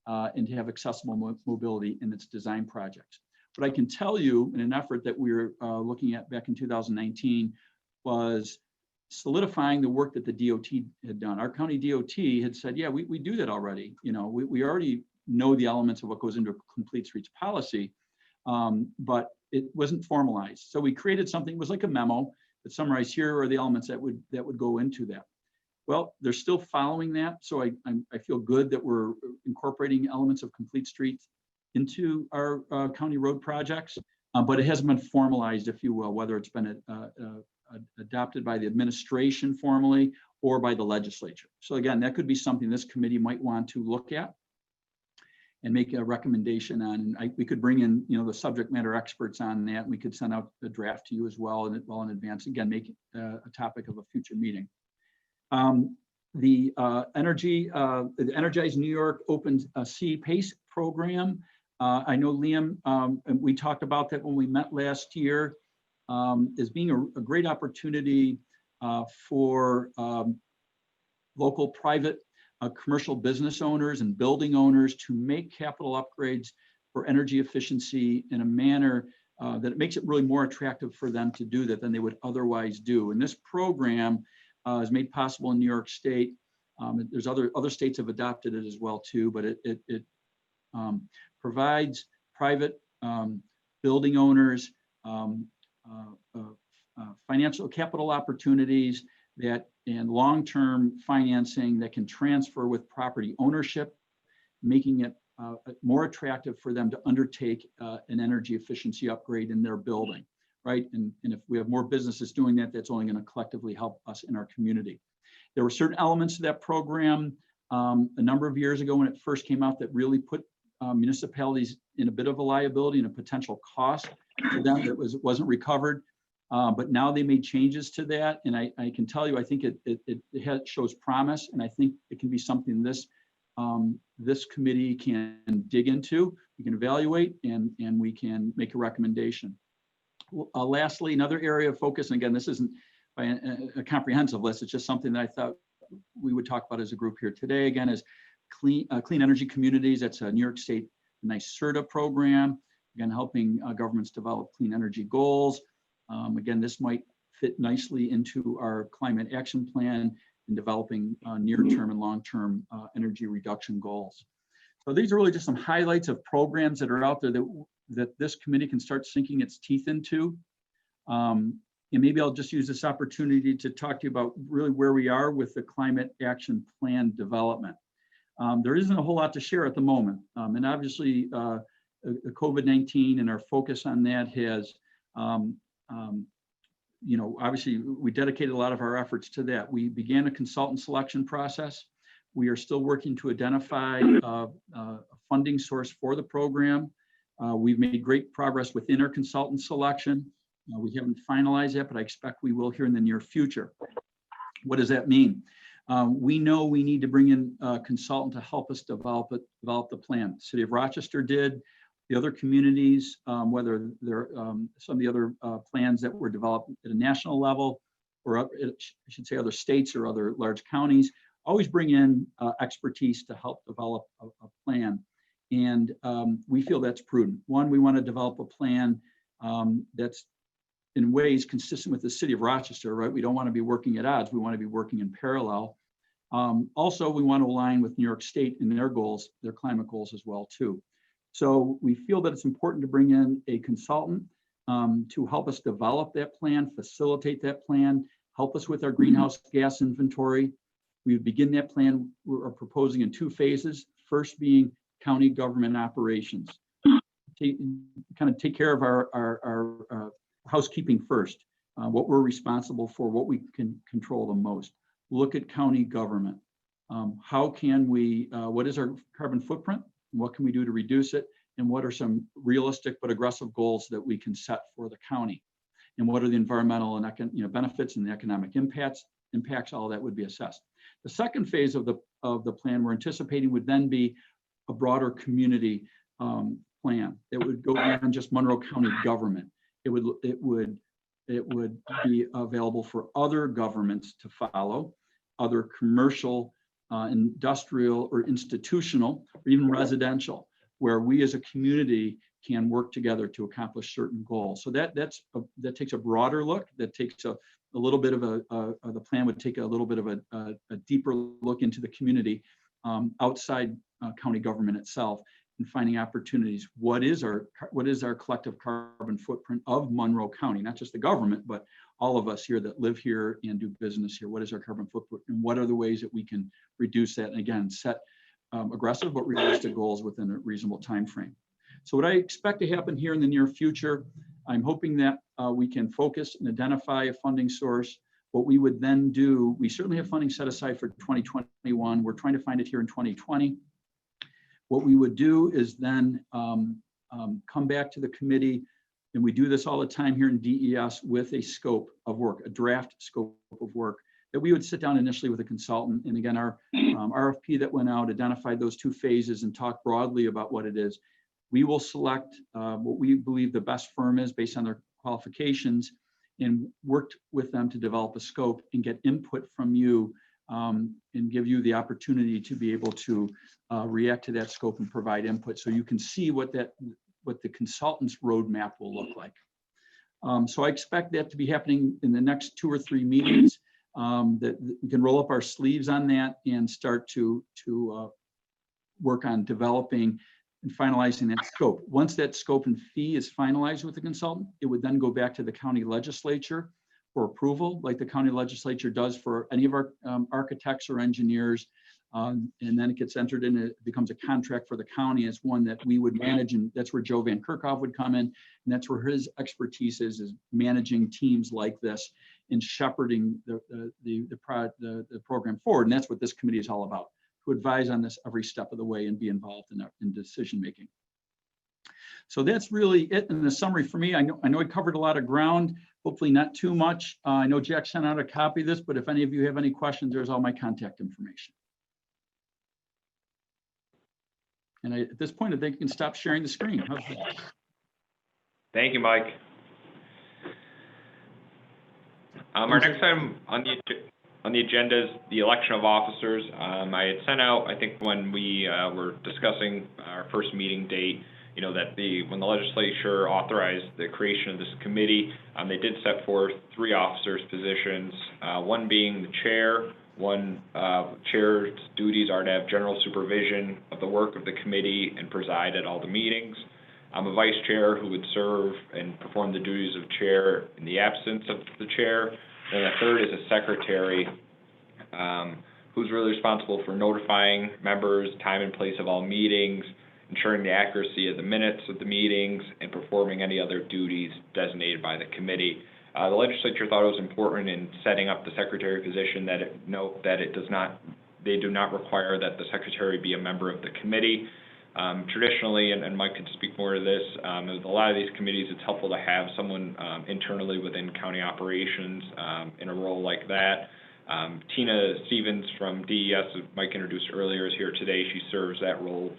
L: and to have accessible mobility in its design projects. What I can tell you in an effort that we were looking at back in 2019 was solidifying the work that the DOT had done. Our county DOT had said, yeah, we do that already. We already know the elements of what goes into a complete streets policy, but it wasn't formalized. So we created something, it was like a memo that summarized here are the elements that would go into that. Well, they're still following that. So I feel good that we're incorporating elements of complete streets into our county road projects, but it hasn't been formalized, if you will, whether it's been adopted by the administration formally or by the legislature. So again, that could be something this committee might want to look at and make a recommendation on. We could bring in, the subject matter experts on that. And we could send out a draft to you as well, and well in advance. Again, make it a topic of a future meeting. The Energize New York Open Sea PACE program. I know Liam, and we talked about that when we met last year, as being a great opportunity for local private commercial business owners and building owners to make capital upgrades for energy efficiency in a manner that it makes it really more attractive for them to do that than they would otherwise do. And this program is made possible in New York State. There's other states have adopted it as well too, but it provides private building owners financial capital opportunities that and long-term financing that can transfer with property ownership, making it more attractive for them to undertake an energy efficiency upgrade in their building, right? And if we have more businesses doing that, that's only going to collectively help us in our community. There were certain elements of that program a number of years ago when it first came out that really put municipalities in a bit of a liability and a potential cost for them that wasn't recovered. But now they made changes to that, and I can tell you, I think it shows promise, and I think it can be something this committee can dig into, we can evaluate, and we can make a recommendation. Lastly, another area of focus, and again, this isn't by a comprehensive list, it's just something that I thought we would talk about as a group here today, again, is clean energy communities. That's a New York State NYSERDA program, again, helping governments develop clean energy goals. Again, this might fit nicely into our climate action plan in developing near-term and long-term energy reduction goals. So these are really just some highlights of programs that are out there that this committee can start sinking its teeth into. And maybe I'll just use this opportunity to talk to you about really where we are with the climate action plan development. There isn't a whole lot to share at the moment. And obviously, COVID-19 and our focus on that has obviously we dedicated a lot of our efforts to that. We began a consultant selection process. We are still working to identify a funding source for the program. We've made great progress within our consultant selection. We haven't finalized that, but I expect we will here in the near future. What does that mean? We know we need to bring in a consultant to help us develop the plan. The City of Rochester did. The other communities, whether they're some of the other plans that were developed at a national level, or I should say other states or other large counties, always bring in expertise to help develop a plan. And we feel that's prudent. One, we want to develop a plan that's in ways consistent with the City of Rochester, right? We don't want to be working at odds. We want to be working in parallel. Also, we want to align with New York State and their goals, their climate goals as well, too. So we feel that it's important to bring in a consultant to help us develop that plan, facilitate that plan, help us with our greenhouse gas inventory. We begin that plan, we're proposing in 2 phases. First being county government operations. Kind of take care of our housekeeping first, what we're responsible for, what we can control the most. Look at county government. How can we, what is our carbon footprint? What can we do to reduce it? And what are some realistic but aggressive goals that we can set for the county? And what are the environmental and benefits and the economic impacts? All that would be assessed. The second phase of the plan we're anticipating would then be a broader community plan. It would go beyond just Monroe County government. It would be available for other governments to follow, other commercial, industrial, or institutional, or even residential, where we as a community can work together to accomplish certain goals. So that takes a broader look. That takes a little bit of the plan would take a little bit of a deeper look into the community outside county government itself, and finding opportunities. What is our collective carbon footprint of Monroe County? Not just the government, but all of us here that live here and do business here. What is our carbon footprint, and what are the ways that we can reduce that? And again, set aggressive but realistic goals within a reasonable time frame. So what I expect to happen here in the near future, I'm hoping that we can focus and identify a funding source. What we would then do, we certainly have funding set aside for 2021. We're trying to find it here in 2020. What we would do is then come back to the committee, and we do this all the time here in DES with a scope of work, a draft scope of work that we would sit down initially with a consultant. And again, our RFP that went out identified those 2 phases and talked broadly about what it is. We will select what we believe the best firm is based on their qualifications, and worked with them to develop a scope and get input from you and give you the opportunity to be able to react to that scope and provide input, so you can see what the consultant's roadmap will look like. So I expect that to be happening in the next 2 or 3 meetings, that we can roll up our sleeves on that and start to work on developing and finalizing that scope. Once that scope and fee is finalized with the consultant, it would then go back to the county legislature for approval, like the county legislature does for any of our architects or engineers. And then it gets entered in, it becomes a contract for the county as one that we would manage. And that's where Joe Van Kerkhoff would come in. And that's where his expertise is managing teams like this and shepherding the program forward. And that's what this committee is all about, to advise on this every step of the way and be involved in decision making. So that's really it in the summary for me. I know I covered a lot of ground, hopefully not too much. I know Jack sent out a copy of this, but if any of you have any questions, there's all my contact information. And at this point, I think you can stop sharing the screen.
A: Thank you, Mike. Our next item on the agenda is the election of officers. I had sent out, I think when we were discussing our first meeting date, that when the legislature authorized the creation of this committee, they did set forth 3 officers' positions, one being the chair. One chair's duties are to have general supervision of the work of the committee and preside at all the meetings. I'm a vice chair who would serve and perform the duties of chair in the absence of the chair. And the third is a secretary who's really responsible for notifying members, time and place of all meetings, ensuring the accuracy of the minutes of the meetings, and performing any other duties designated by the committee. The legislature thought it was important in setting up the secretary position that they do not require that the secretary be a member of the committee. Traditionally, and Mike could speak more to this, with a lot of these committees, it's helpful to have someone internally within county operations in a role like that. Tina Stevens from DES, as Mike introduced earlier, is here today. She serves that role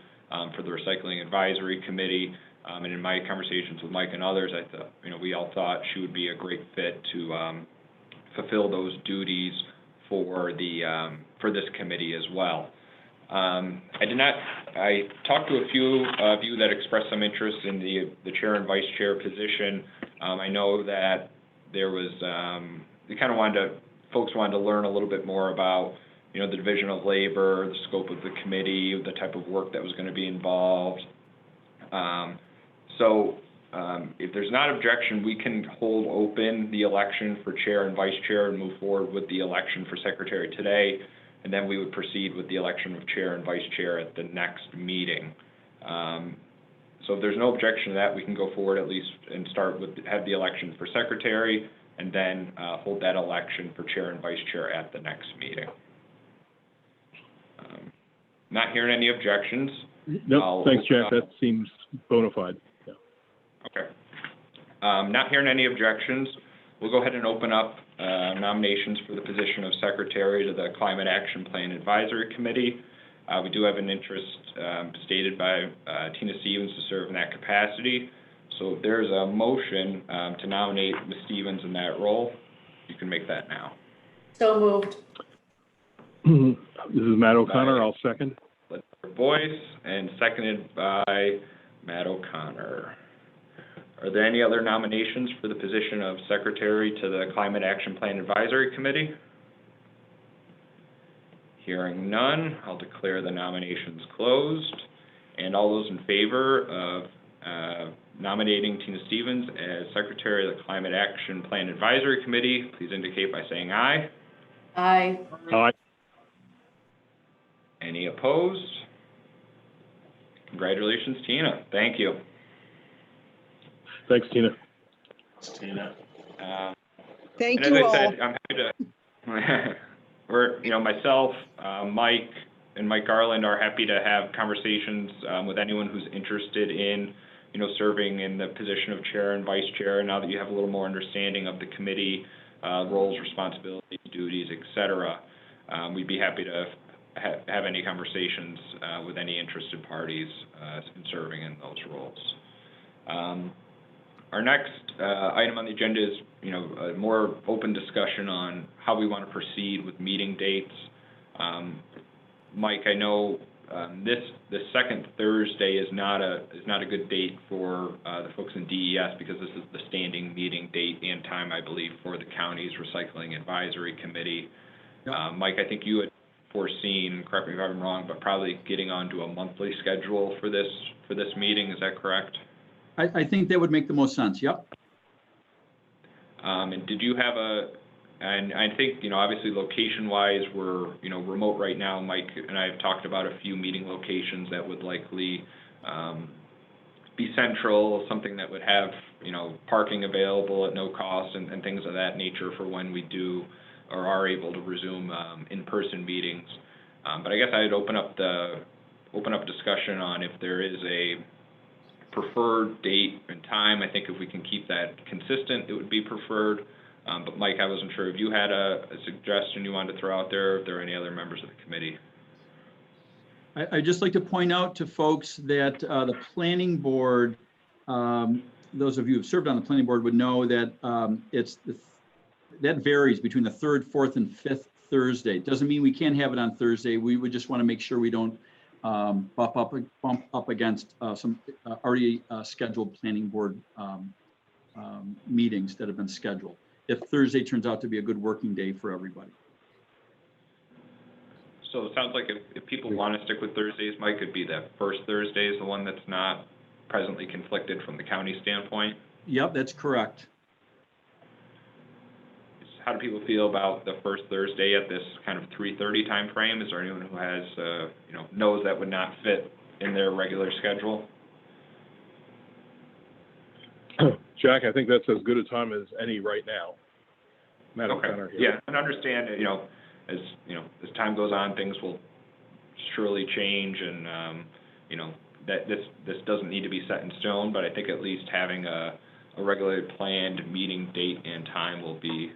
A: for the Recycling Advisory Committee. And in my conversations with Mike and others, I thought, we all thought she would be a great fit to fulfill those duties for this committee as well. I talked to a few of you that expressed some interest in the chair and vice chair position. I know that there was, folks wanted to learn a little bit more about, the division of labor, the scope of the committee, the type of work that was going to be involved. If there's not objection, we can hold open the election for chair and vice chair and move forward with the election for secretary today, and then we would proceed with the election of chair and vice chair at the next meeting. So if there's no objection to that, we can go forward at least and have the election for secretary, and then hold that election for chair and vice chair at the next meeting. Not hearing any objections.
H: No, thanks, Jack. That seems bona fide. Yeah.
A: Okay. Not hearing any objections, we'll go ahead and open up nominations for the position of secretary to the Climate Action Plan Advisory Committee. We do have an interest stated by Tina Stevens to serve in that capacity. So if there's a motion to nominate Ms. Stevens in that role, you can make that now.
F: So moved.
H: This is Matt O'Connor. I'll second.
A: Boyce, and seconded by Matt O'Connor. Are there any other nominations for the position of secretary to the Climate Action Plan Advisory Committee? Hearing none, I'll declare the nominations closed. And all those in favor of nominating Tina Stevens as secretary of the Climate Action Plan Advisory Committee, please indicate by saying aye.
F: Aye.
H: Aye.
A: Any opposed? Congratulations, Tina. Thank you.
H: Thanks, Tina.
I: Thanks, Tina.
N: Thank
A: and
N: you
A: as I
N: all.
A: said, I'm happy to, myself, Mike, and Mike Garland are happy to have conversations with anyone who's interested in, serving in the position of chair and vice chair. Now that you have a little more understanding of the committee roles, responsibilities, duties, et cetera, we'd be happy to have any conversations with any interested parties in serving in those roles. Our next item on the agenda is, a more open discussion on how we want to proceed with meeting dates. Mike, I know the second Thursday is not a good date for the folks in DES because this is the standing meeting date and time, I believe, for the county's recycling advisory committee. Mike, I think you had foreseen, correct me if I'm wrong, but probably getting onto a monthly schedule for this meeting. Is that correct?
L: I think that would make the most sense. Yep.
A: And did you have and I think, obviously location-wise, we're, remote right now. Mike and I have talked about a few meeting locations that would likely be central, something that would have, parking available at no cost and things of that nature for when we do or are able to resume in-person meetings. But I guess I'd open up discussion on if there is a preferred date and time. I think if we can keep that consistent, it would be preferred. But Mike, I wasn't sure if you had a suggestion you wanted to throw out there, if there are any other members of the committee.
L: I'd just like to point out to folks that the planning board, those of you who've served on the planning board would know that that varies between the third, fourth, and fifth Thursday. It doesn't mean we can't have it on Thursday. We would just want to make sure we don't bump up against some already scheduled planning board meetings that have been scheduled, if Thursday turns out to be a good working day for everybody.
A: So it sounds like if people want to stick with Thursdays, Mike, it'd be that first Thursday is the one that's not presently conflicted from the county standpoint?
L: Yep, that's correct.
A: How do people feel about the first Thursday at this kind of 3:30 time frame? Is there anyone who has, knows that would not fit in their regular schedule?
H: Jack, I think that's as good a time as any right now. Madam Center here.
A: Yeah, and understand that, as time goes on, things will surely change, and that this doesn't need to be set in stone. But I think at least having a regularly planned meeting date and time will be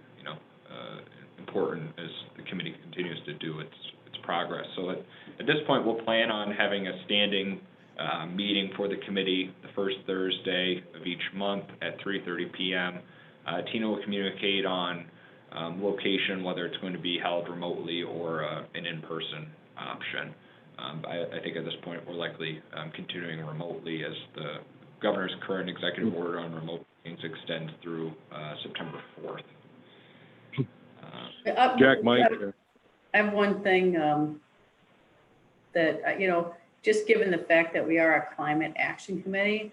A: important as the committee continues to do its progress. So at this point, we'll plan on having a standing meeting for the committee the first Thursday of each month at 3:30 p.m. Tina will communicate on location, whether it's going to be held remotely or an in-person option. I think at this point we're likely continuing remotely as the governor's current executive order on remote meetings extends through September 4th.
H: Jack, Mike.
F: I have one thing that, just given the fact that we are a climate action committee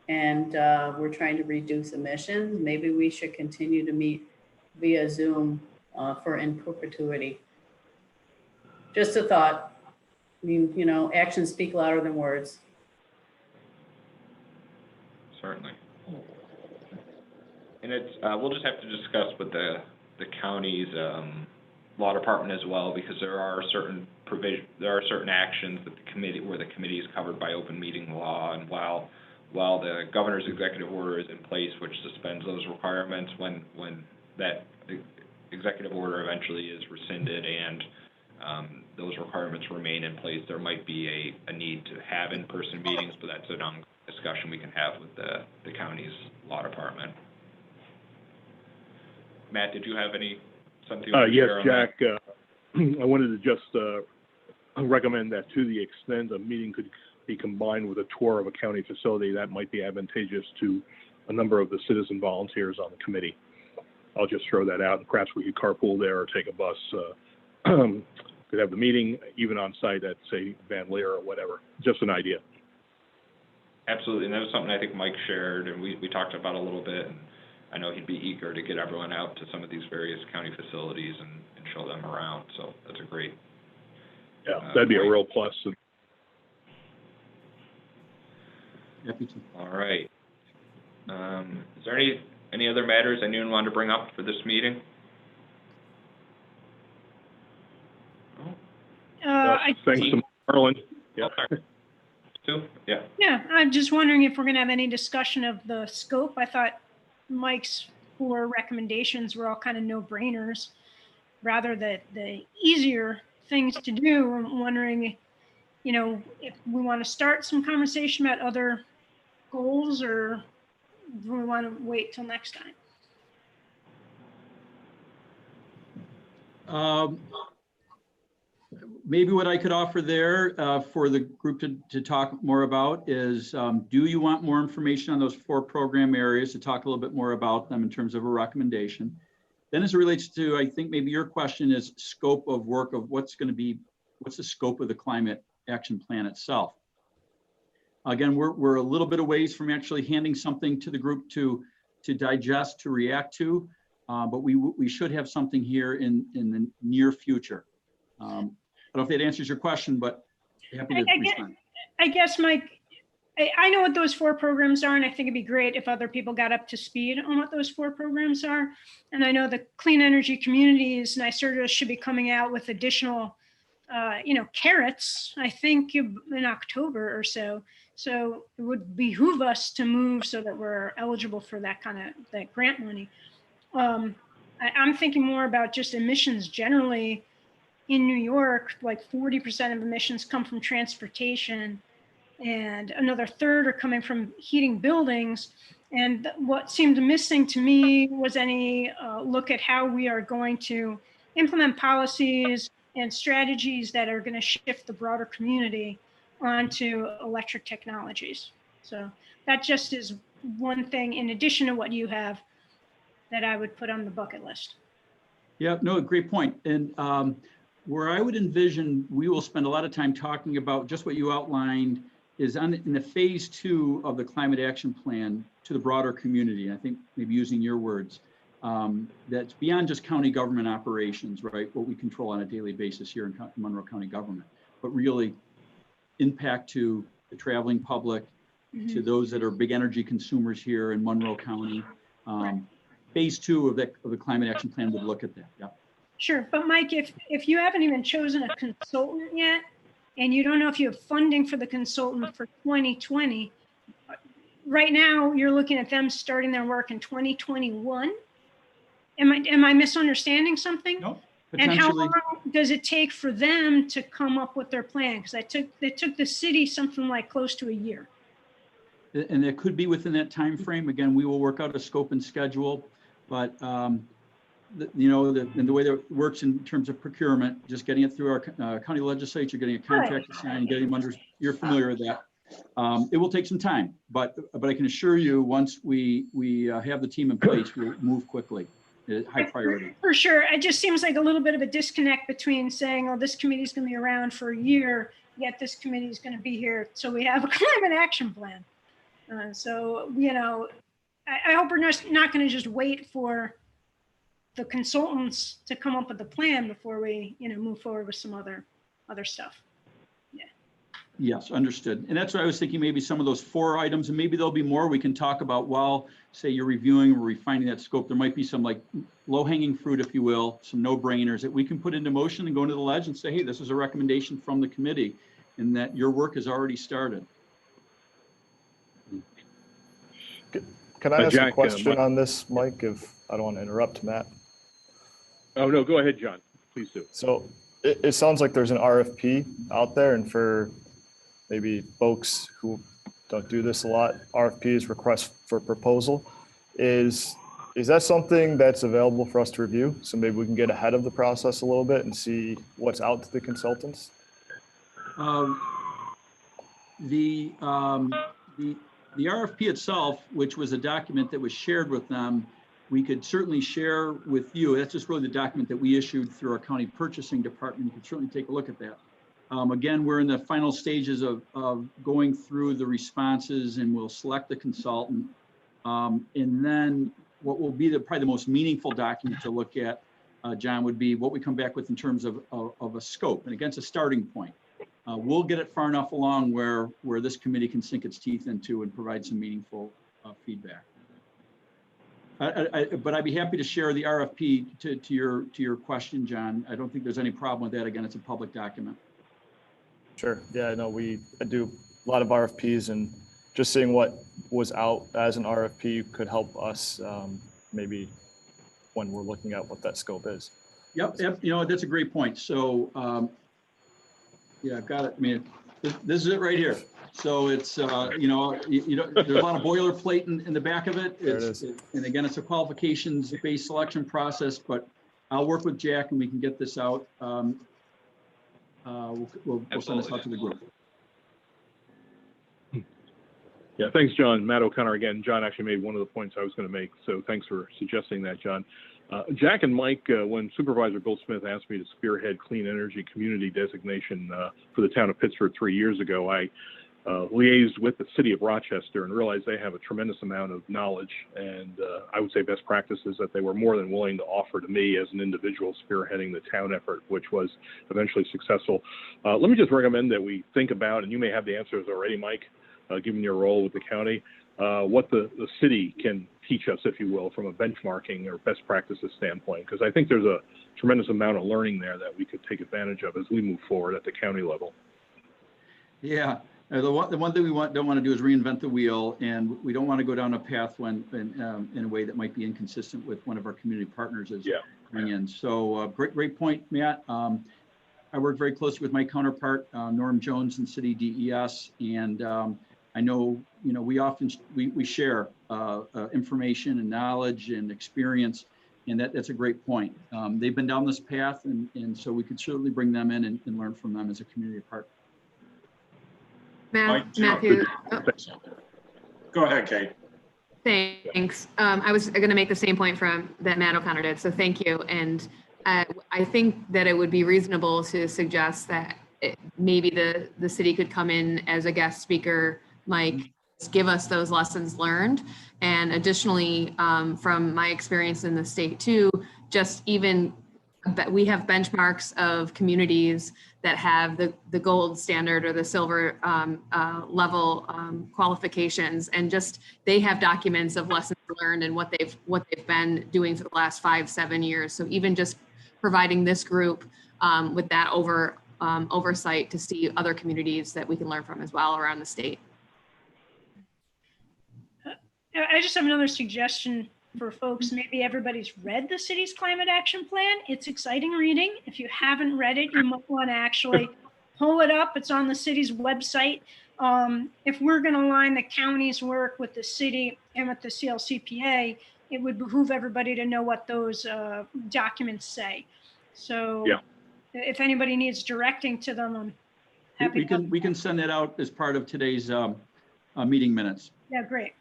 F: and we're trying to reduce emissions, maybe we should continue to meet via Zoom for in perpetuity. Just a thought. I mean, actions speak louder than words.
A: Certainly. And it's we'll just have to discuss with the county's law department as well, because there are certain actions that the committee is covered by open meeting law, and while the governor's executive order is in place, which suspends those requirements, when that executive order eventually is rescinded and those requirements remain in place, there might be a need to have in-person meetings, but that's an ongoing discussion we can have with the county's law department. Matt, did you have something?
H: Yes, Jack. I wanted to just recommend that to the extent a meeting could be combined with a tour of a county facility, that might be advantageous to a number of the citizen volunteers on the committee. I'll just throw that out, and perhaps we could carpool there or take a bus. Could have the meeting even on site at, say, Van Leer or whatever. Just an idea.
A: Absolutely, and that was something I think Mike shared, and we talked about a little bit. And I know he'd be eager to get everyone out to some of these various county facilities and show them around. So that's a great.
H: Yeah, that'd be a real plus.
A: All right. Is there any other matters anyone wanted to bring up for this meeting?
H: Thanks to Garland.
A: Yeah. Sue? Yeah.
G: Yeah, I'm just wondering if we're going to have any discussion of the scope. I thought Mike's 4 recommendations were all kind of no-brainers, rather the easier things to do. I'm wondering, if we want to start some conversation about other goals, or do we want to wait till next time?
L: maybe what I could offer there for the group to talk more about is, do you want more information on those 4 program areas, to talk a little bit more about them in terms of a recommendation? Then as it relates to, I think maybe your question is scope of work of what's the scope of the climate action plan itself. Again, we're a little bit away from actually handing something to the group to digest, to react to, but we should have something here in the near future. I don't know if that answers your question, but happy to respond.
G: I guess, Mike, I know what those 4 programs are, and I think it'd be great if other people got up to speed on what those 4 programs are. And I know the clean energy communities, NYSERDA should be coming out with additional, carrots, I think in October or so. So it would behoove us to move so that we're eligible for that that grant money. I'm thinking more about just emissions generally. In New York, like 40% of emissions come from transportation, and another third are coming from heating buildings. And what seemed missing to me was any look at how we are going to implement policies and strategies that are going to shift the broader community onto electric technologies. So that just is one thing in addition to what you have that I would put on the bucket list.
L: Yeah, no, great point. And where I would envision we will spend a lot of time talking about just what you outlined is in the phase 2 of the climate action plan to the broader community. I think maybe using your words, that's beyond just county government operations, right? What we control on a daily basis here in Monroe County government, but really impact to the traveling public, to those that are big energy consumers here in Monroe County. Phase 2 of the climate action plan would look at that. Yeah.
G: Sure, but Mike, if you haven't even chosen a consultant yet, and you don't know if you have funding for the consultant for 2020, right now you're looking at them starting their work in 2021. Am I misunderstanding something?
L: No,
G: and how long does it take for them to come up with their plan? Because they took the city something like close to a year.
L: And it could be within that time frame. Again, we will work out a scope and schedule, but the way that it works in terms of procurement, just getting it through our county legislature, getting a contract signed, getting them under, you're familiar with that. It will take some time, but I can assure you, once we have the team in place, we'll move quickly. High priority.
G: For sure. It just seems like a little bit of a disconnect between saying, oh, this committee is going to be around for a year, yet this committee is going to be here. So we have a climate action plan. So, I hope we're not going to just wait for the consultants to come up with a plan before we, move forward with some other stuff. Yeah.
L: Yes, understood. And that's what I was thinking, maybe some of those 4 items, and maybe there'll be more we can talk about while, say, you're reviewing or refining that scope. There might be some like low-hanging fruit, if you will, some no-brainers that we can put into motion and go into the ledge and say, hey, this is a recommendation from the committee, and that your work has already started.
C: Can I ask a question on this, Mike, if I don't want to interrupt Matt?
H: Oh, no, go ahead, John. Please do.
C: So it sounds like there's an RFP out there, and for maybe folks who don't do this a lot, RFPs, request for proposal. Is that something that's available for us to review? So maybe we can get ahead of the process a little bit and see what's out to the consultants?
L: The RFP itself, which was a document that was shared with them, we could certainly share with you. That's just really the document that we issued through our county purchasing department. You can certainly take a look at that. Again, we're in the final stages of going through the responses, and we'll select the consultant. And then what will be probably the most meaningful document to look at, John, would be what we come back with in terms of a scope, and against a starting point. We'll get it far enough along where this committee can sink its teeth into and provide some meaningful feedback. But I'd be happy to share the RFP to your question, John. I don't think there's any problem with that. Again, it's a public document.
C: Sure. Yeah, I know I do a lot of RFPs, and just seeing what was out as an RFP could help us maybe when we're looking at what that scope is.
L: Yep. That's a great point. So yeah, I've got it. I mean, this is it right here. So it's, there's a lot of boilerplate in the back of it. And again, it's a qualifications-based selection process, but I'll work with Jack and we can get this out. we'll send this out to the group.
H: Yeah, thanks, John. Matt O'Connor again. John actually made one of the points I was going to make, so thanks for suggesting that, John. Jack and Mike, when Supervisor Bill Smith asked me to spearhead clean energy community designation for the town of Pittsford 3 years ago, I liaised with the city of Rochester and realized they have a tremendous amount of knowledge and I would say best practices that they were more than willing to offer to me as an individual spearheading the town effort, which was eventually successful. Let me just recommend that we think about, and you may have the answers already, Mike, given your role with the county, what the city can teach us, if you will, from a benchmarking or best practices standpoint, because I think there's a tremendous amount of learning there that we could take advantage of as we move forward at the county level.
L: Yeah, the one thing we don't want to do is reinvent the wheel, and we don't want to go down a path in a way that might be inconsistent with one of our community partners is coming in. So great point, Matt. I work very closely with my counterpart, Norm Jones in City DES, and I know, we often we share information and knowledge and experience, and that's a great point. They've been down this path, and so we could certainly bring them in and learn from them as a community partner.
D: Matthew.
I: Go ahead, Kate.
D: Thanks. I was going to make the same point that Matt O'Connor did, so thank you. And I think that it would be reasonable to suggest that maybe the city could come in as a guest speaker, Mike, give us those lessons learned. And additionally, from my experience in the state too, just even we have benchmarks of communities that have the gold standard or the silver level qualifications, and just they have documents of lessons learned and what they've been doing for the last 5-7 years. So even just providing this group with that oversight to see other communities that we can learn from as well around the state.
G: I just have another suggestion for folks. Maybe everybody's read the city's climate action plan. It's exciting reading. If you haven't read it, you might want to actually pull it up. It's on the city's website. If we're going to align the county's work with the city and with the CLCPA, it would behoove everybody to know what those documents say. So if anybody needs directing to them, I'm happy
L: we can send that out as part of today's meeting minutes.
G: Yeah, great.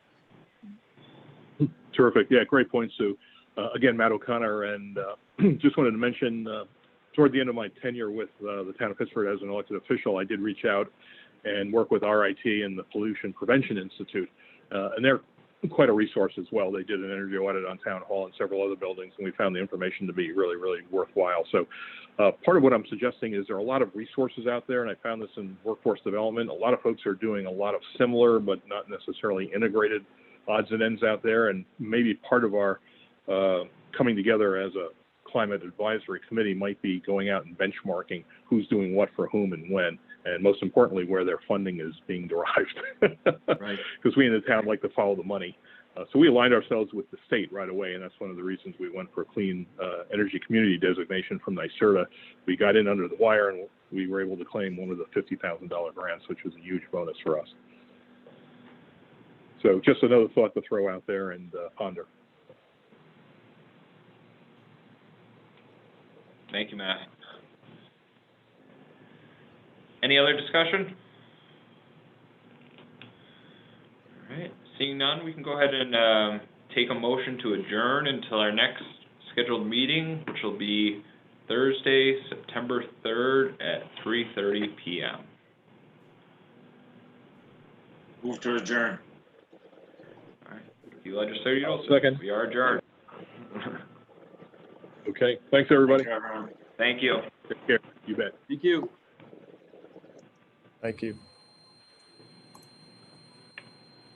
H: Terrific. Yeah, great point, Sue. Again, Matt O'Connor, and just wanted to mention, toward the end of my tenure with the town of Pittsford as an elected official, I did reach out and work with RIT and the Pollution Prevention Institute, and they're quite a resource as well. They did an energy audit on Town Hall and several other buildings, and we found the information to be really, really worthwhile. So part of what I'm suggesting is there are a lot of resources out there, and I found this in workforce development. A lot of folks are doing a lot of similar but not necessarily integrated odds and ends out there, and maybe part of our coming together as a climate advisory committee might be going out and benchmarking who's doing what for whom and when, and most importantly, where their funding is being derived.
L: Right.
H: Because we in the town like to follow the money. So we aligned ourselves with the state right away, and that's one of the reasons we went for a clean energy community designation from NYSERDA. We got in under the wire, and we were able to claim one of the $50,000 grants, which was a huge bonus for us. So just another thought to throw out there and ponder.
A: Thank you, Matt. Any other discussion? All right, seeing none, we can go ahead and take a motion to adjourn until our next scheduled meeting, which will be Thursday, September 3rd at 3:30 p.m.
I: Move to adjourn.
A: Legislator Yelsey.
H: Second.
A: We are adjourned.
H: Okay. Thanks, everybody.
I: Thank you, everyone.
A: Thank you.
H: Take care. You bet.
L: Thank you.
C: Thank you.